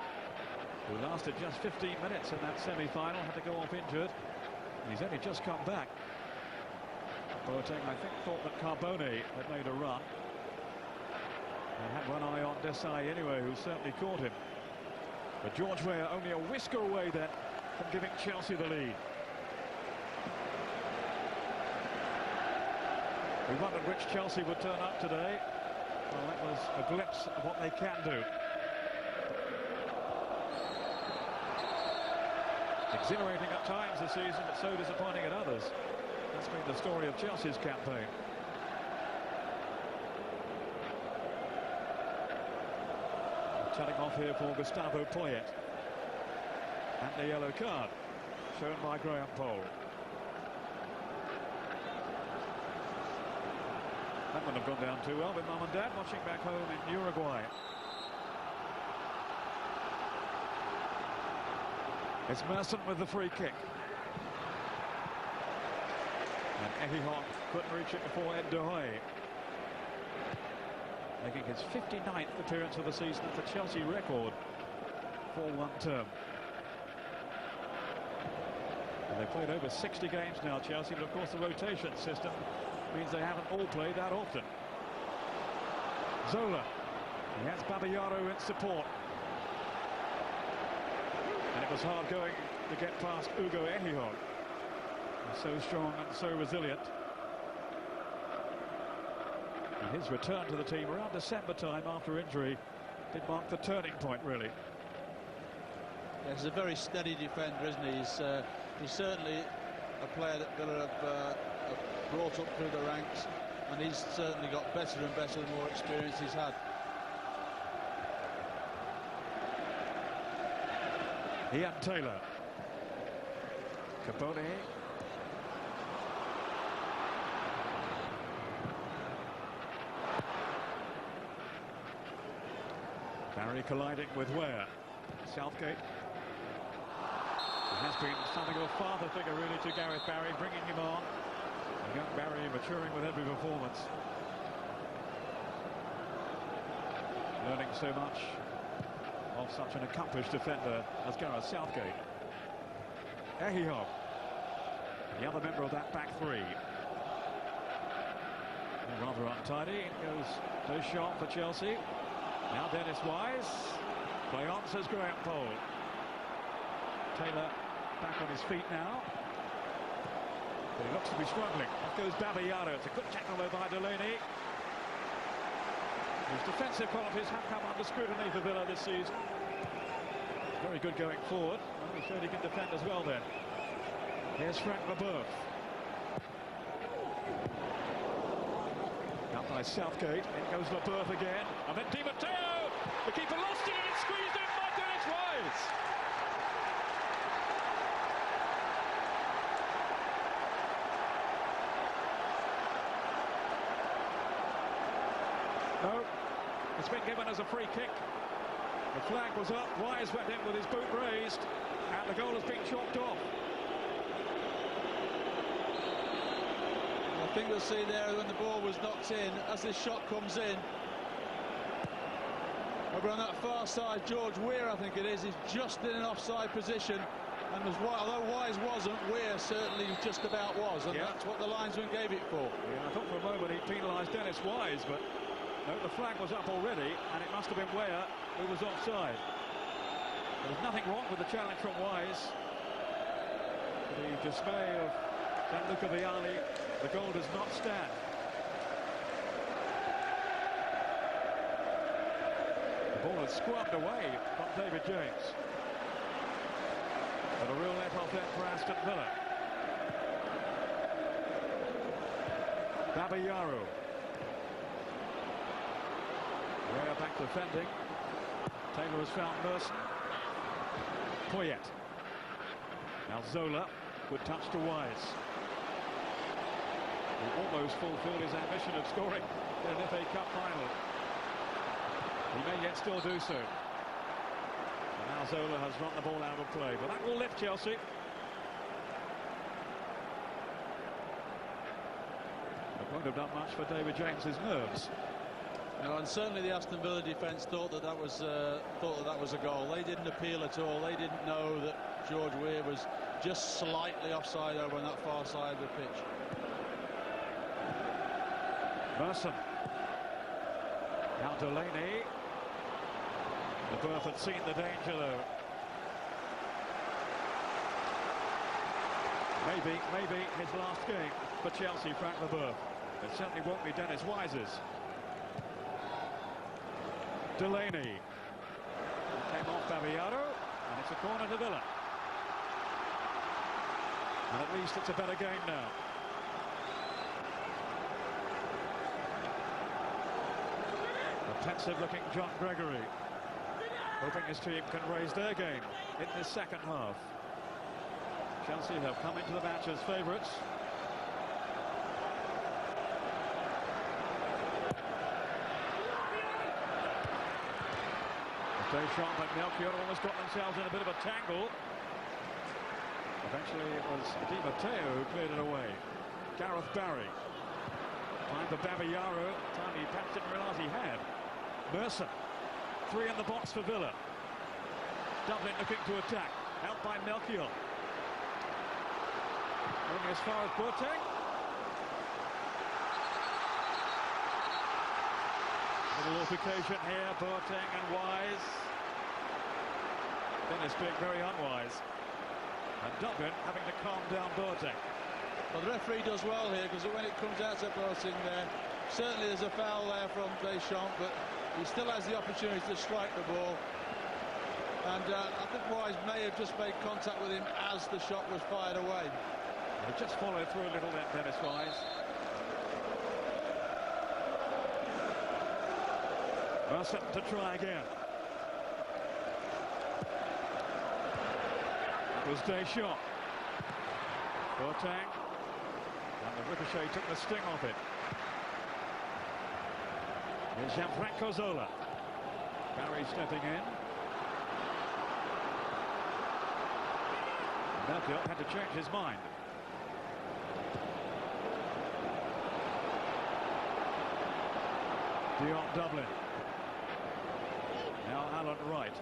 who lasted just 15 minutes in that semi-final, had to go off injured. He's only just come back. Boateng, I think, thought that Carbone had made a run. They had one eye on Desai anyway, who certainly caught him. But George Weah only a whisker away then from giving Chelsea the lead. We wondered which Chelsea would turn up today. Well, that was a glimpse of what they can do. Exhilarating at times this season, but so disappointing at others. That's been the story of Chelsea's campaign. Telling off here for Gustavo Poyet. And the yellow card shown by Graham Poll. That wouldn't have gone down too well with Mum and Dad watching back home in Uruguay. It's Merson with the free kick. And Ehihon couldn't reach it before Ed De Hoy, making his 59th appearance of the season. It's a Chelsea record for one term. And they've played over 60 games now, Chelsea, but of course the rotation system means they haven't all played that often. Zola, he has Babayaro in support. And it was hard going to get past Ugo Ehihon. He's so strong and so resilient. And his return to the team around December time after injury did mark the turning point, really. Yeah, he's a very steady defender, isn't he? He's certainly a player that Villa have brought up through the ranks, and he's certainly got better and better the more experience he's had. Ian Taylor. Carbone. Barry colliding with Weah. Southgate. He has been something of a father figure really to Gareth Barry, bringing him on. Young Barry maturing with every performance. Learning so much of such an accomplished defender as Gareth Southgate. Ehihon, the other member of that back three. Rather untidy. It goes no shot for Chelsea. Now Dennis Wise. Play on, says Graham Poll. Taylor back on his feet now. But he looks to be struggling. Off goes Babayaro. It's a good tackle though by Delaney. His defensive qualities have come under scrutiny for Villa this season. Very good going forward. Well, he showed he can defend as well then. Here's Frank Leboeuf. Up by Southgate. In goes Leboeuf again. And then Di Matteo! The keeper lost it and it's squeezed in by Dennis Wise. No, it's been given as a free kick. The flag was up, Wise went in with his boot raised, and the goal has been chalked off. I think you'll see there when the ball was knocked in, as this shot comes in. Over on that far side, George Weir, I think it is just in an offside position. And although Wise wasn't, Weir certainly just about was, and that's what the linesman gave it for. Yeah, I thought for a moment he penalised Dennis Wise, but no, the flag was up already, and it must have been Weir who was offside. There was nothing wrong with the challenge from Wise. To the dismay of Gianluca Vialli, the goal does not stand. The ball is squabbed away from David James. But a real let-off then for Aston Villa. Babayaro. Way back defending. Taylor has found Merson. Poyet. Now Zola. Good touch to Wise. He almost fulfilled his ambition of scoring in an FA Cup final. He may yet still do so. And now Zola has run the ball out of play, but that will lift Chelsea. It won't have done much for David James's nerves. No, and certainly the Aston Villa defence thought that was a goal. They didn't appeal at all. They didn't know that George Weir was just slightly offside over on that far side of the pitch. Merson. Now Delaney. The Berth had seen the danger though. Maybe his last game for Chelsea, Frank Leboeuf. It certainly won't be Dennis Wise's. Delaney. Came off Babayaro, and it's a corner to Villa. And at least it's a better game now. A pensive-looking John Gregory, hoping his team can raise their game in this second half. Chelsea have come into the match as favourites. Deschamps and Melchior almost got themselves in a bit of a tangle. Eventually it was Di Matteo who cleared it away. Gareth Barry. Time for Babayaro. Time he perhaps didn't realise he had. Merson. 3 in the box for Villa. Dublin looking to attack. Out by Melchior. Going as far as Boateng. Little altercation here, Boateng and Wise. Dennis being very unwise. And Dublin having to calm down Boateng. Well, the referee does well here, because when it comes out to Boateng there, certainly there's a foul there from Deschamps, but he still has the opportunity to strike the ball. And I think Wise may have just made contact with him as the shot was fired away. He just followed through a little then, Dennis Wise. Merson to try again. It was Deschamps. Boateng. And the ricochet took the sting off it. Here's Gianfranco Zola. Barry stepping in. Melchior had to change his mind. Dion Dublin. Now Alan Wright.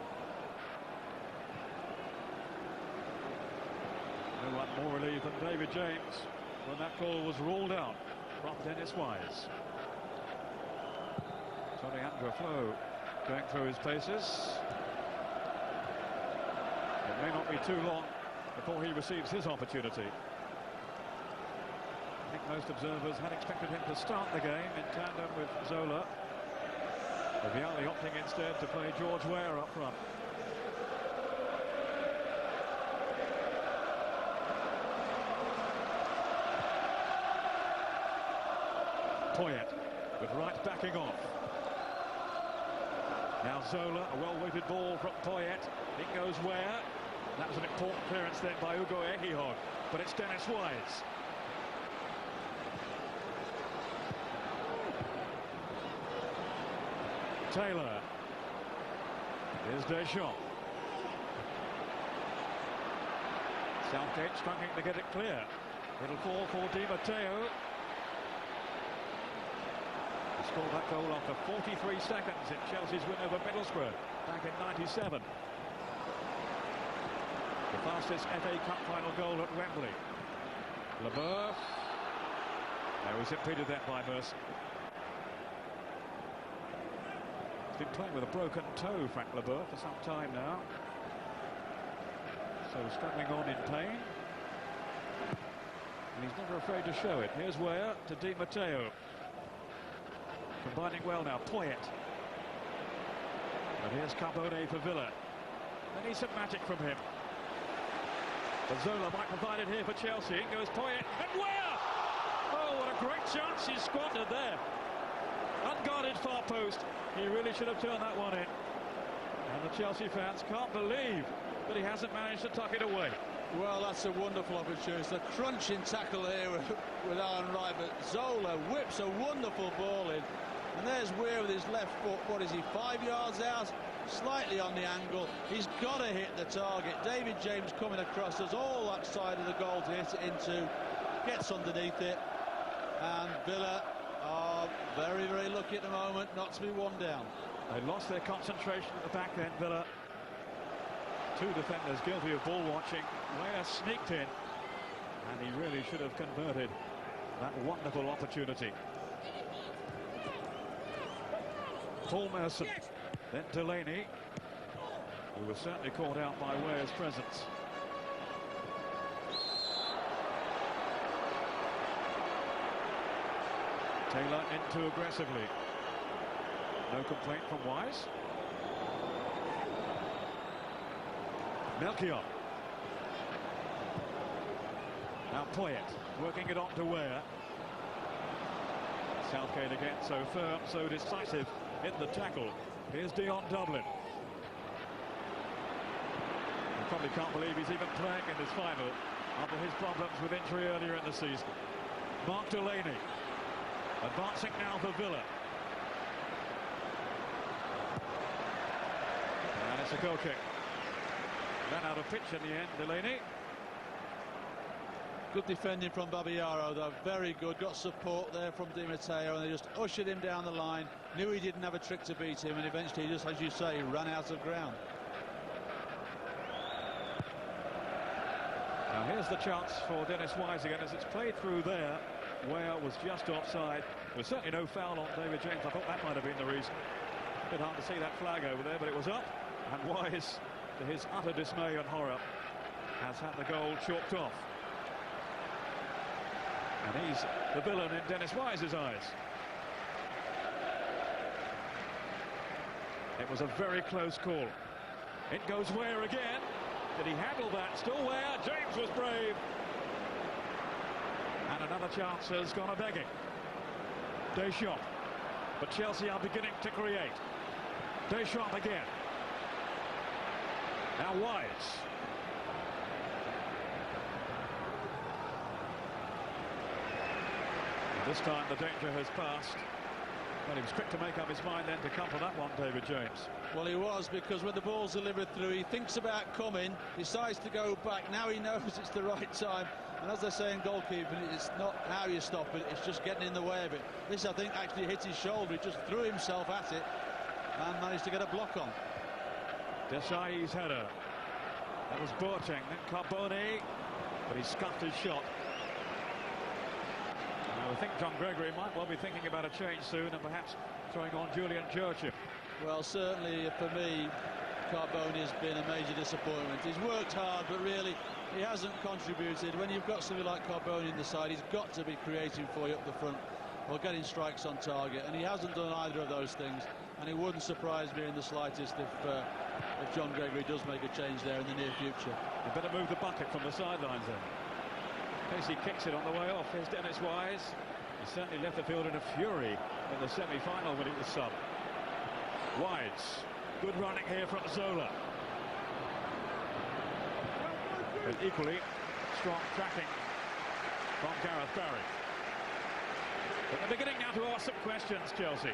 No one more relieved than David James when that goal was ruled out from Dennis Wise. Tony Andrew Flo going through his paces. It may not be too long before he receives his opportunity. I think most observers had expected him to start the game in tandem with Zola. Vialli opting instead to play George Weir up front. Poyet with Wright backing off. Now Zola, a well-weighted ball from Poyet. It goes where? That was an important clearance then by Ugo Ehihog, but it's Dennis Wise. Taylor. Here's Deschamps. Southgate struggling to get it clear. It'll fall for Di Matteo. He scored that goal after 43 seconds in Chelsea's win over Middlesbrough back in '97. The fastest FA Cup final goal at Wembley. Leboeuf. No, he's impeded that by Merson. He's been playing with a broken toe, Frank Leboeuf, for some time now. So struggling on in pain. And he's never afraid to show it. Here's Weah to Di Matteo. Combining well now, Poyet. And here's Carbone for Villa. They need some magic from him. But Zola might provide it here for Chelsea. In goes Poyet, and Weah! Oh, what a great chance he's squandered there. Unguarded far post. He really should have turned that one in. And the Chelsea fans can't believe that he hasn't managed to tuck it away. Well, that's a wonderful opportunity. It's a crunching tackle here with Alan Wright, but Zola whips a wonderful ball in. And there's Weah with his left foot. What is he, 5 yards out? Slightly on the angle. He's got to hit the target. David James coming across, does all that side of the goal to hit it into. Gets underneath it. And Villa are very, very lucky at the moment not to be one down. They lost their concentration at the back end, Villa. Two defenders guilty of ball watching. Weah sneaked in, and he really should have converted that wonderful opportunity. Paul Merson, then Delaney, who was certainly caught out by Weah's presence. Taylor in too aggressively. No complaint from Wise. Melchior. Now Poyet working it on to Weah. Southgate again so firm, so decisive in the tackle. Here's Dion Dublin. You probably can't believe he's even playing in this final after his problems with injury earlier in the season. Mark Delaney advancing now for Villa. And it's a goal kick. Ran out of pitch in the end, Delaney. Good defending from Babayaro, though. Very good. Got support there from Di Matteo, and they just ushered him down the line. Knew he didn't have a trick to beat him, and eventually, just as you say, ran out of ground. Now here's the chance for Dennis Wise again, as it's played through there. Weah was just offside. There was certainly no foul on David James. I thought that might have been the reason. A bit hard to see that flag over there, but it was up. And Wise, to his utter dismay and horror, has had the goal chalked off. And he's the villain in Dennis Wise's eyes. It was a very close call. It goes Weah again. Did he handle that? Still Weah. James was brave. And another chance has gone a-begging. Deschamps. But Chelsea are beginning to create. Deschamps again. Now Wise. And this time the danger has passed. Well, he was quick to make up his mind then to come for that one, David James. Well, he was, because when the ball's delivered through, he thinks about coming, decides to go back. Now he knows it's the right time. And as they say in goalkeeping, it's not how you stop it, it's just getting in the way of it. This, I think, actually hit his shoulder. He just threw himself at it and managed to get a block on. Desai's header. That was Boateng, then Carbone, but he scuffed his shot. I think John Gregory might well be thinking about a change soon, and perhaps throwing on Julian Churchill. Well, certainly for me, Carbone has been a major disappointment. He's worked hard, but really he hasn't contributed. When you've got somebody like Carbone in the side, he's got to be creative for you up the front or getting strikes on target, and he hasn't done either of those things. And it wouldn't surprise me in the slightest if John Gregory does make a change there in the near future. You better move the bucket from the sidelines then. Casey kicks it on the way off. Here's Dennis Wise. He certainly left the field in a fury in the semi-final when it was subbed. Wise. Good running here from Zola. And equally strong tracking from Gareth Barry. But they're beginning now to ask some questions, Chelsea.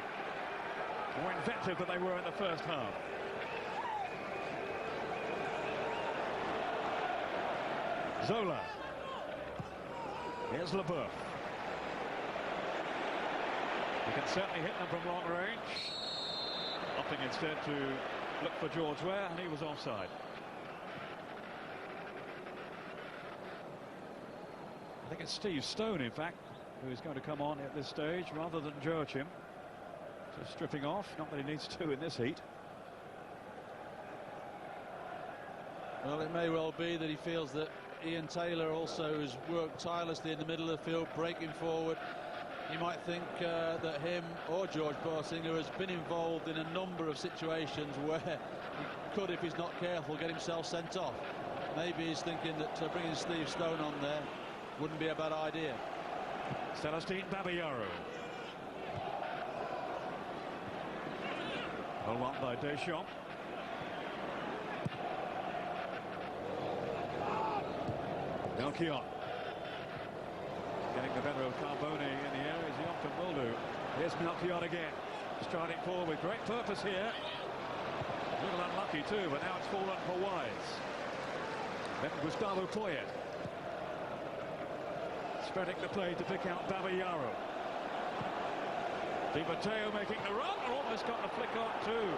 More inventive than they were in the first half. Zola. Here's LeBeuf. He can certainly hit them from long range. Opting instead to look for George Ware, and he was offside. I think it's Steve Stone, in fact, who is going to come on at this stage rather than Joachim. Just stripping off, not that he needs to in this heat. Well, it may well be that he feels that Ian Taylor also has worked tirelessly in the middle of the field, breaking forward. You might think that him or George Boattinger has been involved in a number of situations where he could, if he's not careful, get himself sent off. Maybe he's thinking that bringing Steve Stone on there wouldn't be a bad idea. Celestine Babayaro. Well won by Deschamps. Melchior. Getting the better of Carbone in the air, as he often will do. Here's Melchior again. Striding forward with great purpose here. A little unlucky too, but now it's fallen for Wise. Then Gustavo Poyet. Spreading the play to pick out Babayaro. Di Matteo making the run, almost got the flick on too.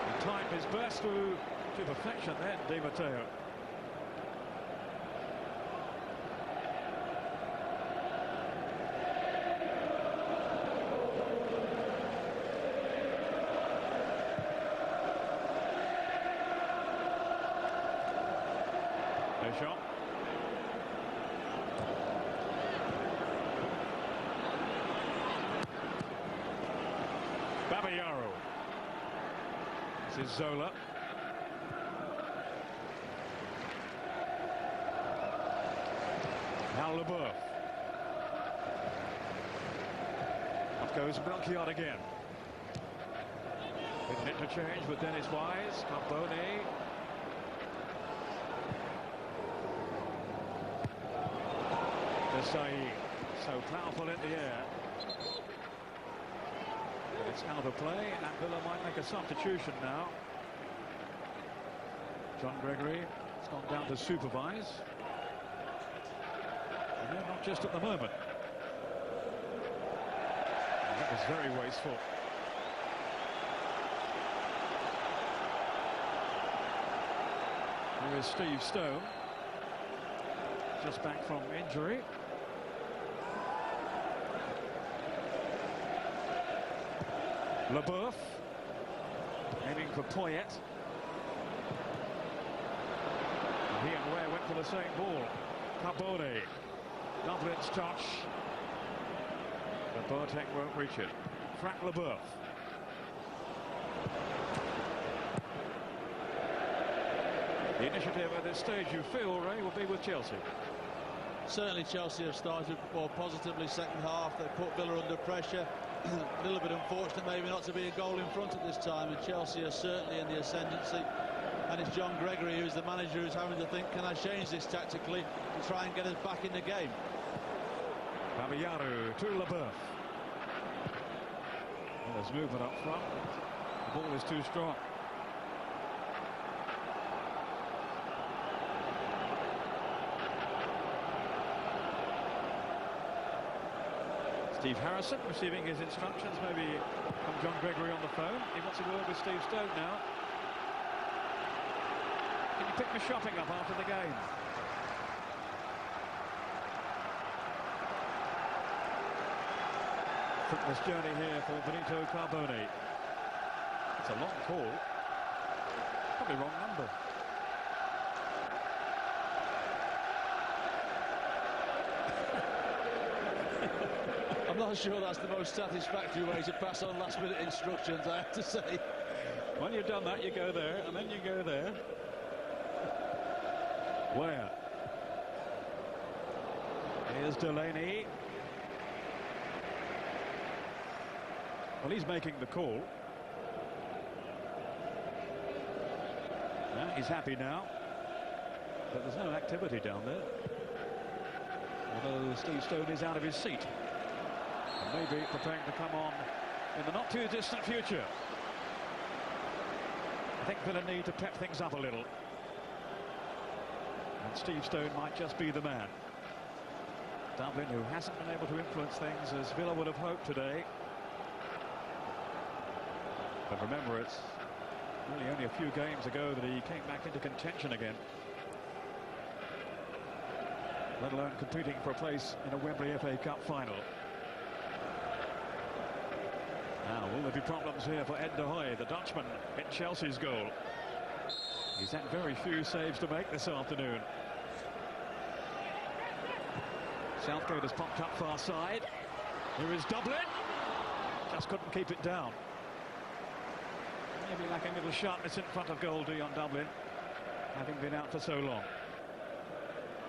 He timed his burst through to perfection then, Di Matteo. Deschamps. Babayaro. This is Zola. Now LeBeuf. Up goes Melchior again. With an interchange with Dennis Wise. Carbone. Desai. So powerful in the air. But it's out of play, and Villa might make a substitution now. John Gregory has gone down to supervise. And they're not just at the moment. And that was very wasteful. Here is Steve Stone. Just back from injury. LeBeuf. Aiming for Poyet. He and Ware went for the same ball. Carbone. Dublin's touch. But Boateng won't reach it. Frank LeBeuf. The initiative at this stage, you feel, Ray, will be with Chelsea. Certainly Chelsea have started more positively second half. They put Villa under pressure. A little bit unfortunate maybe not to be a goal in front at this time, and Chelsea are certainly in the ascendancy. And it's John Gregory who's the manager who's having to think, can I change this tactically to try and get us back in the game? Babayaro to LeBeuf. Well, there's movement up front. The ball is too strong. Steve Harrison receiving his instructions, maybe from John Gregory on the phone. He wants to work with Steve Stone now. Can you pick my shopping up after the game? Fruitless journey here for Benito Carbone. It's a long call. Probably wrong number. I'm not sure that's the most satisfactory way to pass on last-minute instructions, I have to say. When you've done that, you go there, and then you go there. Where? Here's Delaney. Well, he's making the call. He's happy now, but there's no activity down there. Although Steve Stone is out of his seat, and maybe preparing to come on in the not too distant future. I think Villa need to pep things up a little, and Steve Stone might just be the man. Dublin, who hasn't been able to influence things as Villa would have hoped today. But remember, it's really only a few games ago that he came back into contention again, let alone competing for a place in a Wembley FA Cup final. Now, will there be problems here for Ed de Hoy, the Dutchman, in Chelsea's goal? He's had very few saves to make this afternoon. Southgate has popped up far side. Here is Dublin. Just couldn't keep it down. Maybe lacking a little sharpness in front of goal D on Dublin, having been out for so long.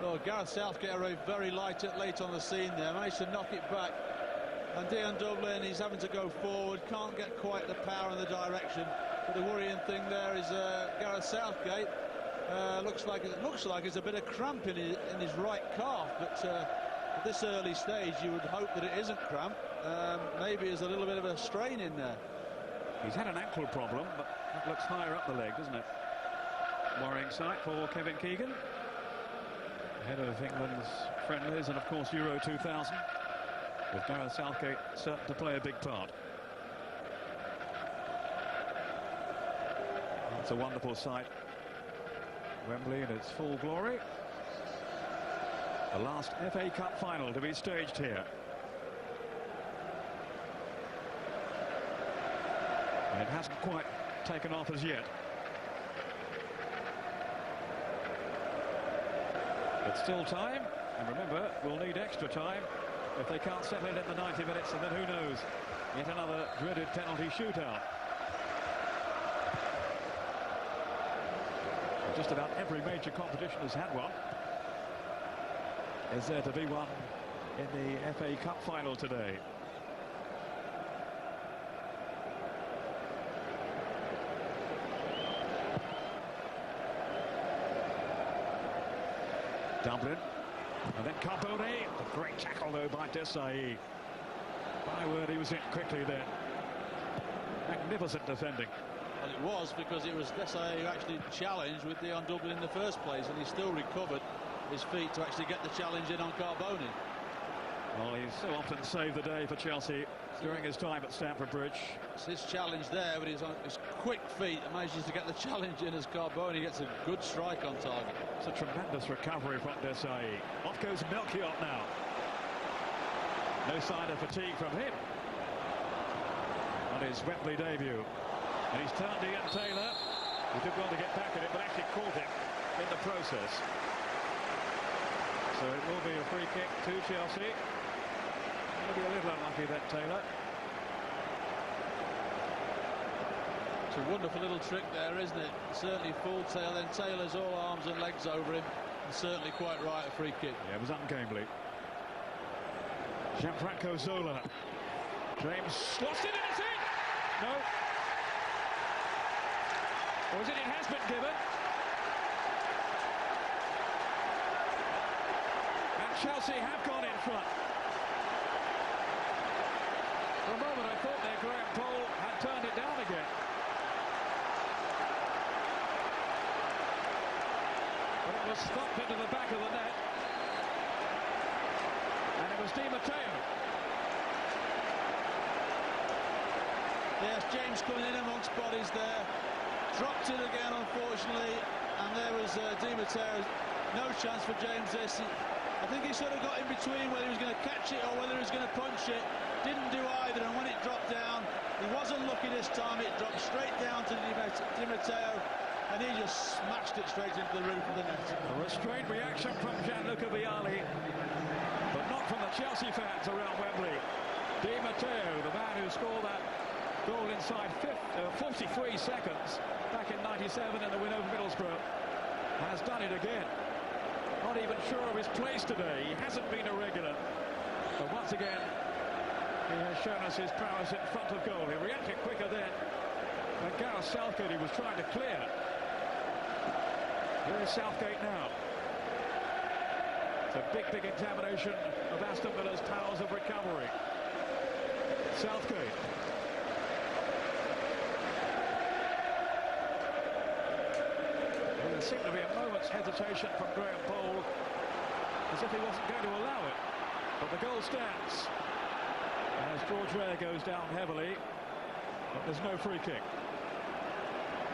Well, Gareth Southgate arrived very late on the scene there, managed to knock it back. And Dion Dublin, he's having to go forward, can't get quite the power and the direction. But the worrying thing there is Gareth Southgate. Looks like it's a bit of cramp in his right calf, but at this early stage you would hope that it isn't cramp. Maybe there's a little bit of a strain in there. He's had an ankle problem, but that looks higher up the leg, doesn't it? Worrying sight for Kevin Keegan, ahead of England's friendlies and of course Euro 2000, with Gareth Southgate certain to play a big part. It's a wonderful sight, Wembley in its full glory. The last FA Cup final to be staged here. And it hasn't quite taken off as yet. But still time, and remember, we'll need extra time if they can't settle it in the 90 minutes, and then who knows, yet another dreaded penalty shootout. Just about every major competition has had one. Is there to be one in the FA Cup final today? Dublin, and then Carbone, a great tackle though by Desai. My word, he was in quickly then. Magnificent defending. Well, it was, because it was Desai who actually challenged with Dion Dublin in the first place, and he still recovered his feet to actually get the challenge in on Carbone. Well, he's so often saved the day for Chelsea during his time at Stamford Bridge. It's his challenge there, but he's on his quick feet and manages to get the challenge in as Carbone gets a good strike on target. It's a tremendous recovery from Desai. Off goes Melchiot now. No sign of fatigue from him on his Wembley debut. And he's turned Ian Taylor. He did well to get back at it, but actually caught him in the process. So it will be a free kick to Chelsea. Maybe a little unlucky that Taylor. It's a wonderful little trick there, isn't it? Certainly full tail, then Taylor's all arms and legs over him, and certainly quite right, a free kick. Yeah, it was ungamely. Gianfranco Zola. James slots it, and it's in! No. Or is it? It has been given. And Chelsea have gone in front. For a moment I thought their Graham Poll had turned it down again. But it was stopped into the back of the net. And it was Di Matteo. Yes, James coming in amongst bodies there. Dropped it again, unfortunately. And there was Di Matteo. No chance for James this. I think he sort of got in between whether he was going to catch it or whether he was going to punch it. Didn't do either, and when it dropped down, he wasn't lucky this time. It dropped straight down to Di Matteo, and he just smashed it straight into the roof of the net. A restrained reaction from Gianluca Vialli, but not from the Chelsea fans around Wembley. Di Matteo, the man who scored that goal inside 43 seconds back in '97 in the win over Middlesbrough, has done it again. Not even sure of his place today. He hasn't been a regular, but once again He has shown us his prowess in front of goal. He reacted quicker then. And Gareth Southgate, he was trying to clear. Here is Southgate now. It's a big, big examination of Aston Villa's powers of recovery. Southgate. Well, there seemed to be a moment's hesitation from Graham Poll, as if he wasn't going to allow it. But the goal stands. As George Weah goes down heavily, but there's no free kick.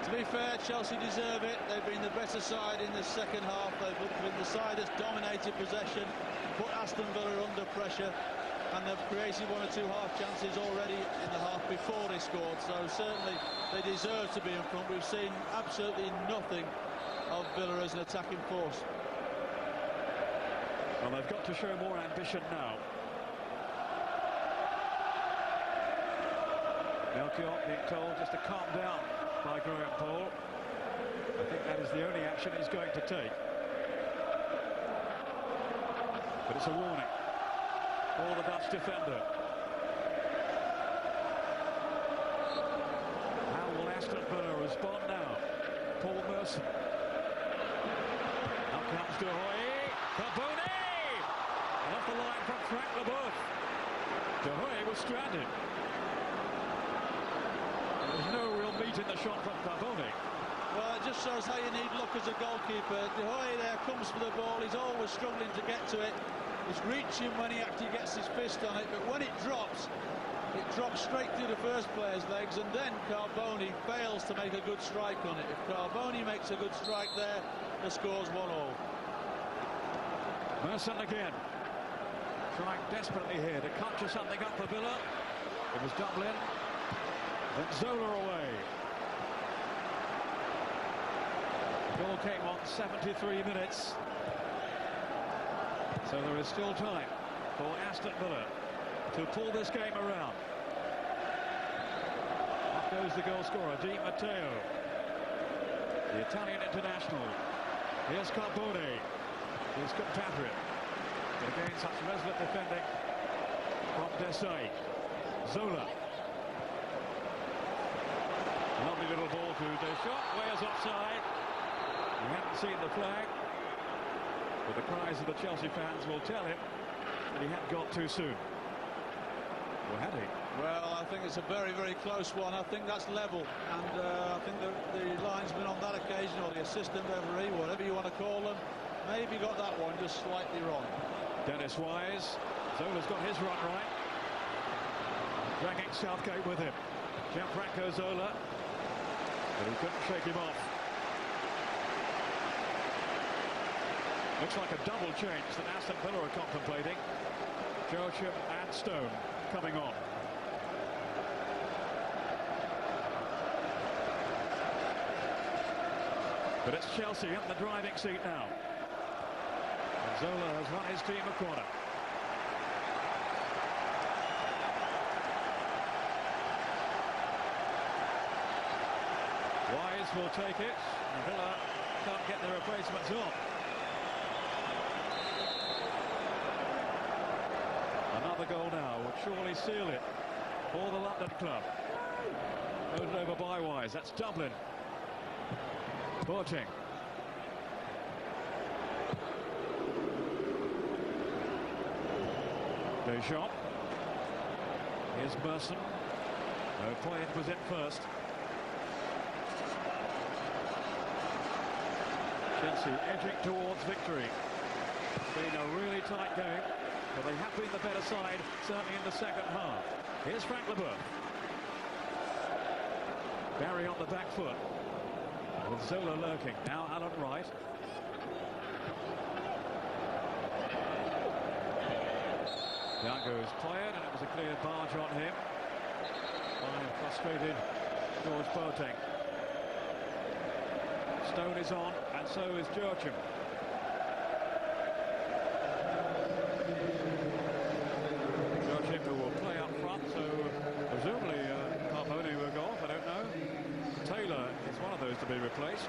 To be fair, Chelsea deserve it. They've been the better side in the second half. They've been the side that's dominated possession, put Aston Villa under pressure, and they've created one or two half chances already in the half before they scored. So certainly they deserve to be in front. We've seen absolutely nothing of Villa as an attacking force. Well, they've got to show more ambition now. Melchior being told just to calm down by Graham Poll. I think that is the only action he's going to take. But it's a warning for the Dutch defender. How will Aston Villa respond now? Paul Merson. Now comes De Hoy. Carbone! And off the line from Frank Leboeuf. De Hoy was stranded. There's no real meat in the shot from Carbone. Well, it just shows how you need luck as a goalkeeper. De Hoy there comes for the ball. He's always struggling to get to it. He's reaching when he actually gets his fist on it, but when it drops straight through the first player's legs, and then Carbone fails to make a good strike on it. If Carbone makes a good strike there, the score's 1-1. Merson again, trying desperately here to conjure something up for Villa. It was Dublin. Then Zola away. The goal came on 73 minutes. So there is still time for Aston Villa to pull this game around. Off goes the goal scorer, Di Matteo, the Italian international. Here's Carbone, his compatriot. But again, such resolute defending from Desai. Zola. Lovely little ball to Deschamps. Weah's offside. We haven't seen the flag, but the cries of the Chelsea fans will tell him that he had got too soon. Or had he? Well, I think it's a very, very close one. I think that's level, and I think the linesman on that occasion, or the assistant referee, whatever you want to call them, maybe got that one just slightly wrong. Dennis Wise. Zola's got his run right. Dragging Southgate with him. Gianfranco Zola. But he couldn't shake him off. Looks like a double change that Aston Villa are contemplating. Joachim and Stone coming on. But it's Chelsea in the driving seat now. And Zola has won his team a corner. Wise will take it, and Villa can't get the replacements on. Another goal now would surely seal it for the London club. Voted over by Wise, that's Dublin. Boateng. Deschamps. Here's Merson. No point was in first. Chelsea edging towards victory. It's been a really tight game, but they have been the better side, certainly in the second half. Here's Frank Leboeuf. Barry on the back foot, with Zola lurking. Now Alan Wright. Thiago is tired, and it was a clear barge on him by frustrated George Boateng. Stone is on, and so is Joachim. Joachim, who will play up front, so presumably Carbone will go off, I don't know. Taylor is one of those to be replaced.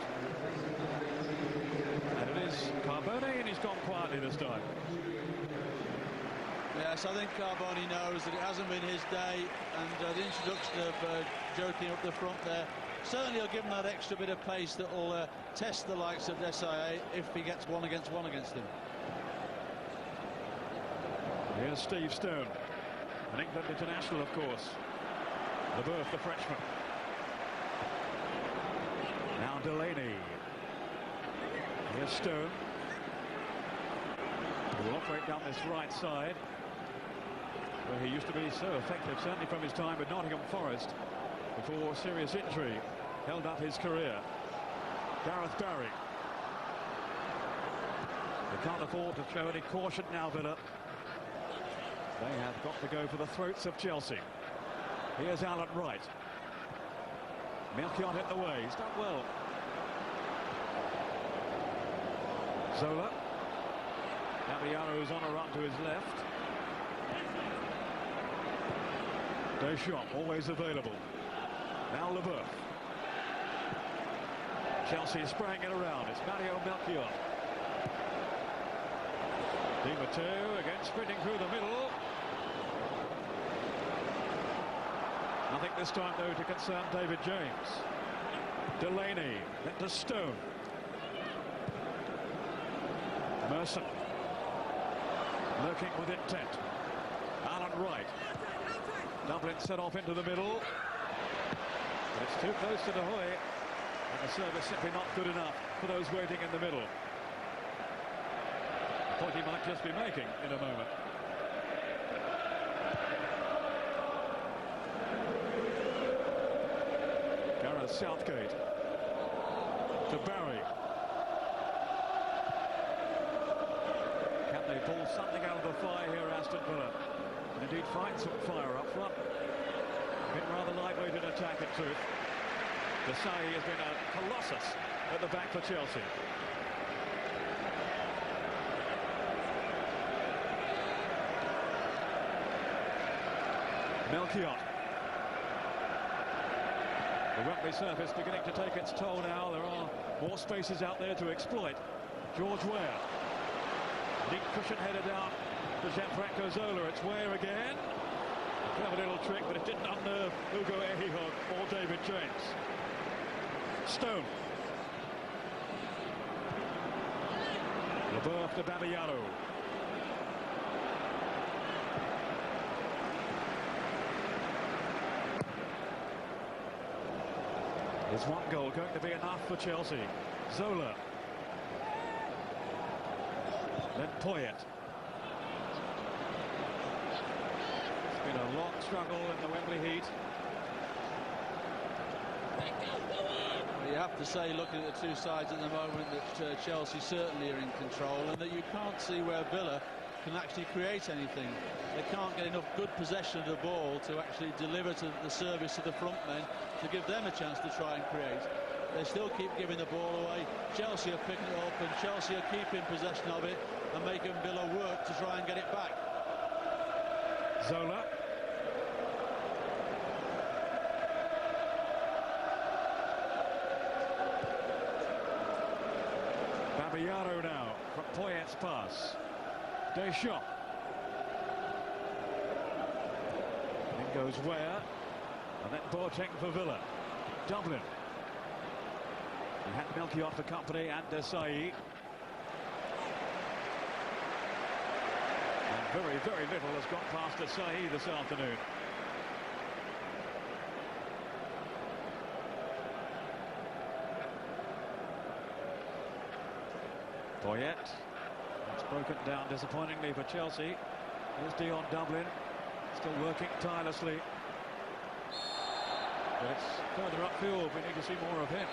And it is Carbone, and he's gone quietly this time. Yeah, Yes, I think Carboni knows that it hasn't been his day, and the introduction of Joking up the front there certainly will give him that extra bit of pace that will test the likes of Desai if he gets one against him. Here's Steve Stone, an England international, of course. Leboeuf, the Frenchman. Now Delaney. Here's Stone. He will operate down this right side, where he used to be so effective, certainly from his time at Nottingham Forest, before serious injury held up his career. Gareth Barry. They can't afford to show any caution now, Villa. They have got to go for the throats of Chelsea. Here's Alan Wright. Melchiot in the way. He's done well. Zola. Fabiano's on a run to his left. Deschamps, always available. Now Leboeuf. Chelsea spraying it around. It's Mario Melchiot. Di Matteo again sprinting through the middle. Nothing this time, though, to concern David James. Delaney, then to Stone. Merson. Lurking with intent. Alan Wright. Dublin set off into the middle. But it's too close to De Hoy. And the service simply not good enough for those waiting in the middle. A point he might just be making in a moment. Gareth Southgate. To Barry. Can they pull something out of the fire here, Aston Villa? And indeed find some fire up front. Been rather lightweight in attack, in truth. Desai has been a colossus at the back for Chelsea. Melchiot. The Wembley surface beginning to take its toll now. There are more spaces out there to exploit. George Weah. Neat cushion header down to Gianfranco Zola. It's Weah again. A clever little trick, but it didn't unnerve Hugo Ehihog or David James. Stone. Leboeuf to Babiano. Is one goal going to be enough for Chelsea? Zola. Then Poyet. It's been a long struggle in the Wembley heat. You have to say, looking at the two sides at the moment, that Chelsea certainly are in control, and that you can't see where Villa can actually create anything. They can't get enough good possession of the ball to actually deliver to the service of the front men to give them a chance to try and create. They still keep giving the ball away. Chelsea are picking it up, and Chelsea are keeping possession of it and making Villa work to try and get it back. Zola. Fabiano now from Poyet's pass. Deschamps. In goes Weah. And then Boateng for Villa. Dublin. You had Melchiot for company and Desai. And very, very little has gone past Desai this afternoon. Poyet. It's broken down disappointingly for Chelsea. Here's Dion Dublin. Still working tirelessly. But it's further upfield. We need to see more of him.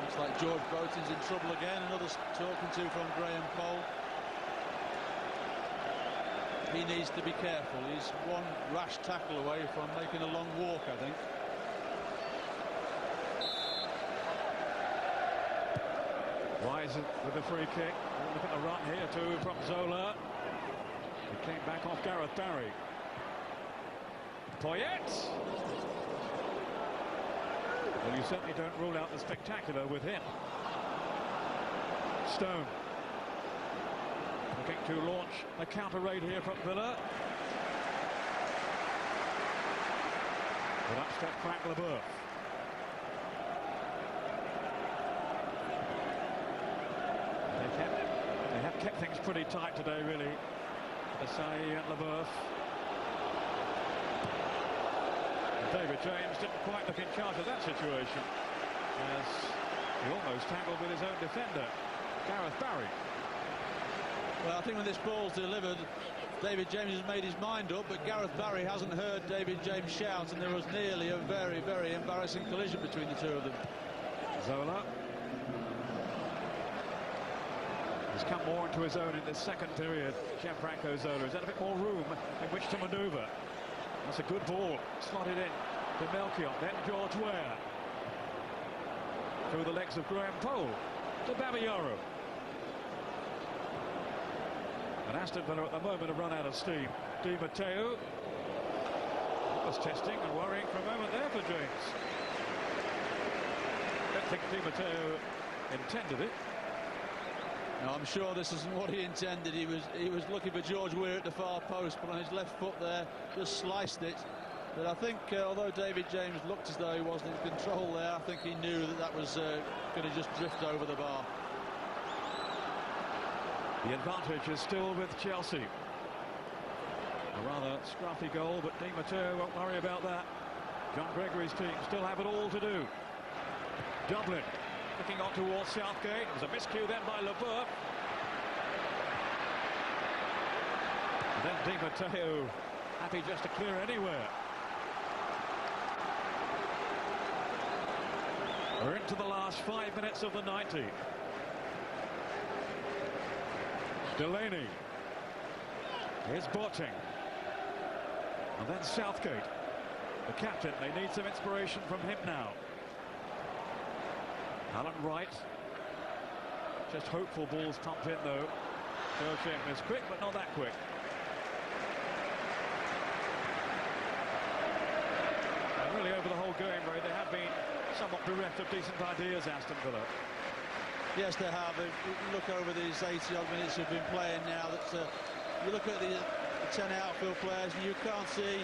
Looks like George Boaten's in trouble again. Another talking to from Graham Cole. He needs to be careful. He's one rash tackle away from making a long walk, I think. Wise with the free kick. Look at the run here too from Zola. He came back off Gareth Barry. Poyet. Well, you certainly don't rule out the spectacular with him. Stone looking to launch a counter raid here from Villa. But up step Frank Leboeuf. They have kept things pretty tight today, really. Asai and Leboeuf. David James didn't quite look in charge of that situation, as he almost tangled with his own defender, Gareth Barry. Well, I think when this ball's delivered, David James has made his mind up, but Gareth Barry hasn't heard David James shout, and there was nearly a very, very embarrassing collision between the two of them. Zola has come more into his own in this second period. Gianfranco Zola has had a bit more room in which to manoeuvre. That's a good ball, slotted in to Melchior, then George Ware. Through the legs of Graham Poll to Babayaro. And Aston Villa at the moment have run out of steam. Di Matteo was testing and worrying for a moment there for James. Don't think Di Matteo intended it. No, I'm sure this isn't what he intended. He was looking for George Weir at the far post, but on his left foot there, just sliced it. But I think, although David James looked as though he wasn't in control there, I think he knew that that was going to just drift over the bar. The advantage is still with Chelsea. A rather scruffy goal, but Di Matteo won't worry about that. John Gregory's team still have it all to do. Dublin looking on towards Southgate. There's a miscue then by Leboeuf. And then Di Matteo happy just to clear anywhere. We're into the last 5 minutes of the 90. Delaney. Here's Boateng. And then Southgate, the captain. They need some inspiration from him now. Alan Wright. Just hopeful balls pumped in though. Joachim is quick, but not that quick. And really over the whole game, Ray, they have been somewhat bereft of decent ideas, Aston Villa. Yes, they have. If you look over these 80-odd minutes they've been playing now, that you look at the 10 outfield players, and you can't see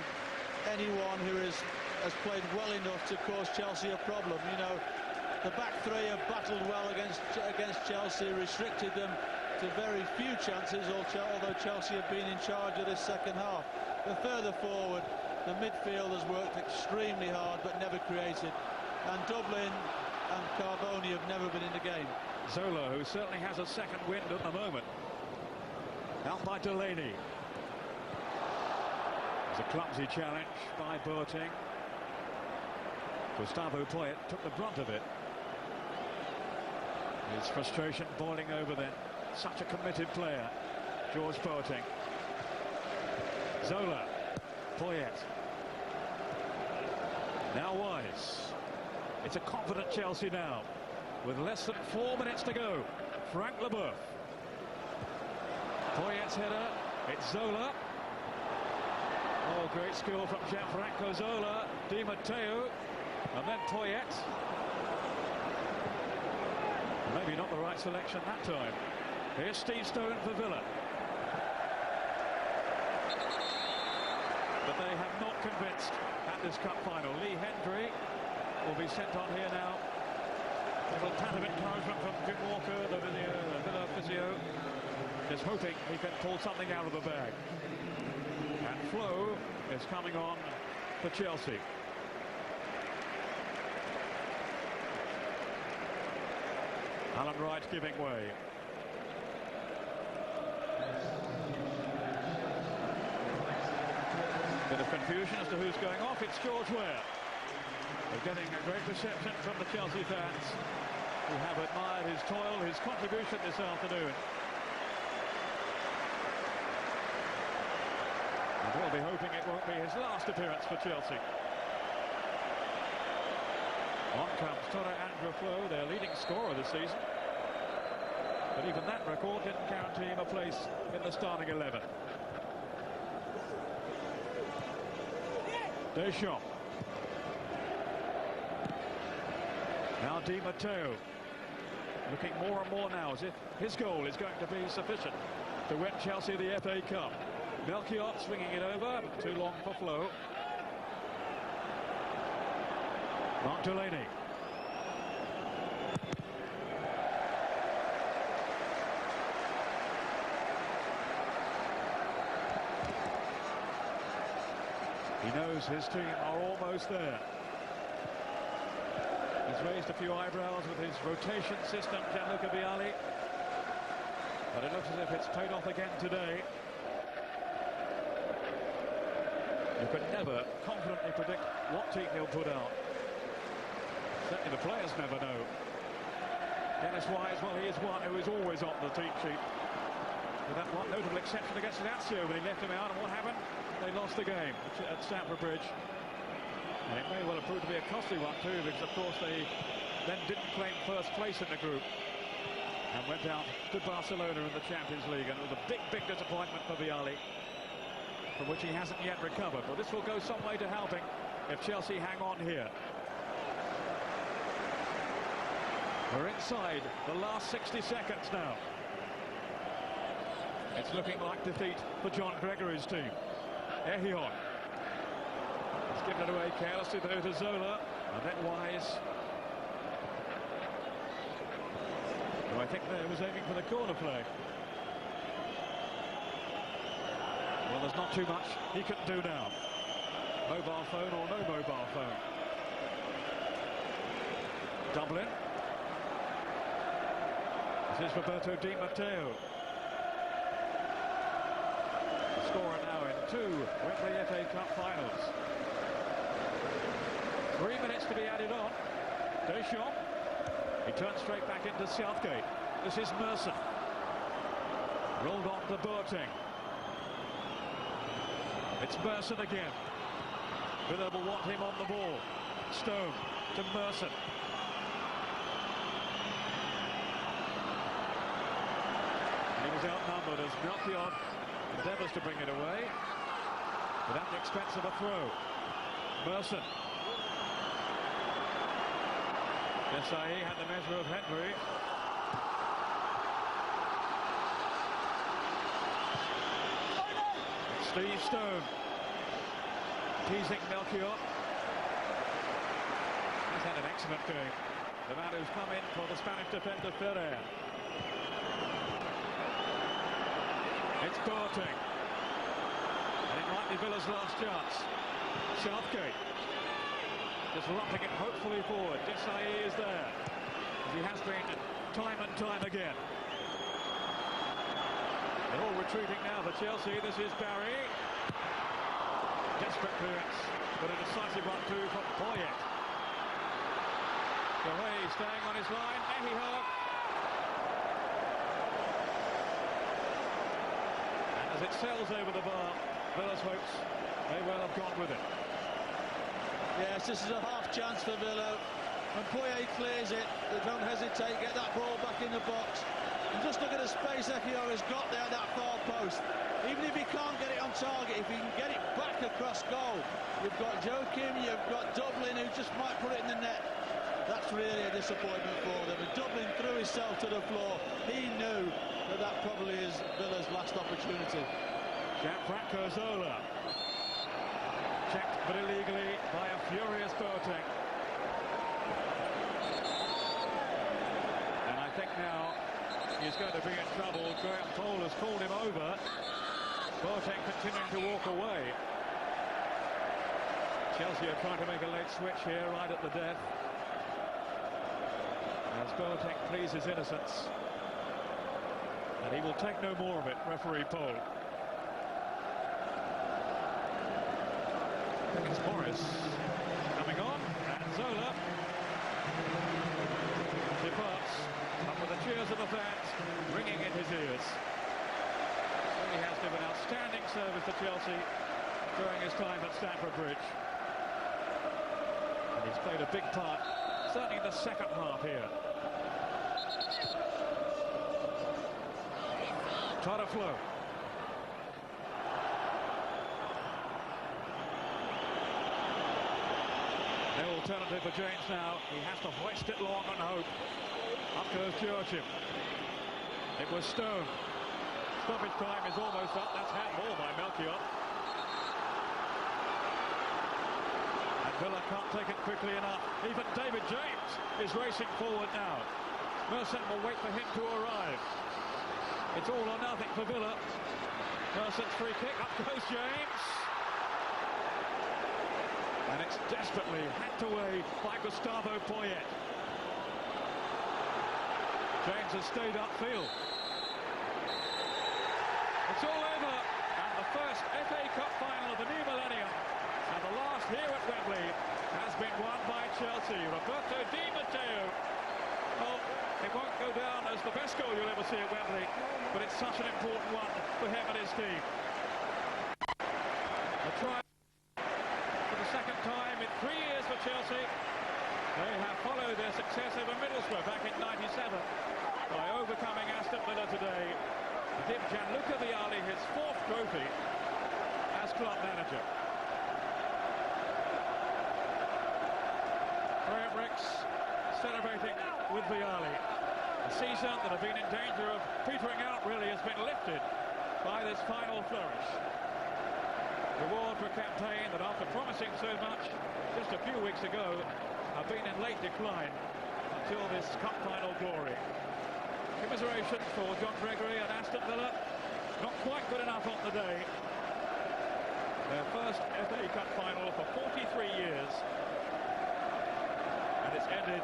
anyone who has played well enough to cause Chelsea a problem. You know, the back three have battled well against Chelsea, restricted them to very few chances, although Chelsea have been in charge of this second half. But further forward, the midfield has worked extremely hard but never created. And Dublin and Carboni have never been in the game. Zola, who certainly has a second wind at the moment. Out by Delaney. There's a clumsy challenge by Boateng. Gustavo Poyet took the brunt of it. His frustration boiling over then. Such a committed player, George Boateng. Zola, Poyet. Now Wise. It's a confident Chelsea now, with less than 4 minutes to go. Frank Leboeuf. Poyet's header. It's Zola. Oh, great skill from Gianfranco Zola. Di Matteo. And then Poyet. Maybe not the right selection that time. Here's Steve Stone for Villa. But they have not convinced at this cup final. Lee Hendry will be sent on here now. A little pat of encouragement from Jim Walker, the Villa physio. Just hoping he can pull something out of the bag. And Flo is coming on for Chelsea. Alan Wright giving way. Bit of confusion as to who's going off. It's George Ware. They're getting a great reception from the Chelsea fans, who have admired his toil, his contribution this afternoon. And we'll be hoping it won't be his last appearance for Chelsea. On comes Tore Andre Flo, their leading scorer this season. But even that record didn't guarantee him a place in the starting 11. Deschamps. Now Di Matteo. looking more and more now as if his goal is going to be sufficient to win Chelsea the FA Cup. Melchior swinging it over, too long for Flo. Mark Delaney. He knows his team are almost there. He's raised a few eyebrows with his rotation system, Gianluca Vialli. But it looks as if it's paid off again today. You could never confidently predict what team he'll put out. Certainly the players never know. Dennis Wise, well, he is one who is always on the team sheet. With that one notable exception against Lazio when he left him out, and what happened? They lost the game at Stamford Bridge. And it may well have proved to be a costly one too, because of course they then didn't claim first place in the group and went out to Barcelona in the Champions League, and it was a big disappointment for Vialli, from which he hasn't yet recovered. But this will go some way to helping if Chelsea hang on here. We're inside the last 60 seconds now. It's looking like defeat for John Gregory's team. Ehion. He's given it away carelessly though to Zola, and then Wise, who I think there was aiming for the corner flag. Well, there's not too much he can do now. Mobile phone or no mobile phone. Dublin. This is Roberto Di Matteo. The scorer now in 2 Wembley FA Cup finals. 3 minutes to be added on. Deschamps. He turns straight back into Southgate. This is Merson. Rolled on to Boateng. It's Merson again. Villa will want him on the ball. Stone to Merson. He was outnumbered as Melchior endeavours to bring it away, but at the expense of a throw. Merson. Desai had the measure of Henry. Steve Stone teasing Melchior. He's had an excellent game. The man who's come in for the Spanish defender Ferrer. It's Boateng. And it might be Villa's last chance. Southgate. Just lopping it hopefully forward. Desai is there, as he has been time and time again. They're all retreating now for Chelsea. This is Barry. Desperate clearance, but a decisive one too from Poyet. Gahey staying on his line. Ehiho. And as it sails over the bar, Villa's hopes may well have gone with it. Yes, this is a half chance for Villa. When Poyet clears it, they don't hesitate, get that ball back in the box. And just look at the space Echior has got there at that far post. Even if he can't get it on target, if he can get it back across goal, you've got Joachim, you've got Dublin, who just might put it in the net. That's really a disappointment for them. And Dublin threw himself to the floor. He knew that that probably is Villa's last opportunity. Gianfranco Zola. Checked but illegally by a furious Boateng. And I think now he's going to be in trouble. Graham Cole has called him over. Boateng continuing to walk away. Chelsea are trying to make a late switch here right at the death, as Boateng pleads his innocence. And he will take no more of it, referee Paul. It's Morris coming on, and Zola departs, up with the cheers of the fans ringing in his ears. He has given outstanding service to Chelsea during his time at Stamford Bridge, and he's played a big part, certainly in the second half here. Taraflo. No alternative for James now. He has to hoist it long and hope. Up goes Joachim. It was Stone. Stoppage time is almost up. That's handball by Melchior. And Villa can't take it quickly enough. Even David James is racing forward now. Merson will wait for him to arrive. It's all or nothing for Villa. Merson's free kick. Up goes James. And it's desperately hacked away by Gustavo Poyet. James has stayed upfield. It's all over, and the first FA Cup final of the new millennium, and the last here at Wembley, has been won by Chelsea. Roberto Di Matteo. Well, it won't go down as the best goal you'll ever see at Wembley, but it's such an important one for him and his team. A try for the second time in 3 years for Chelsea. They have followed their success over Middlesbrough back in '97 by overcoming Aston Villa today. To give Gianluca Vialli his 4th trophy as club manager. Graham Ricks celebrating with Vialli. A season that had been in danger of petering out really has been lifted by this final flourish. Reward for a campaign that, after promising so much just a few weeks ago, have been in late decline until this cup final glory. Commiserations for John Gregory and Aston Villa. Not quite good enough on the day. Their first FA Cup final for 43 years. And it's ended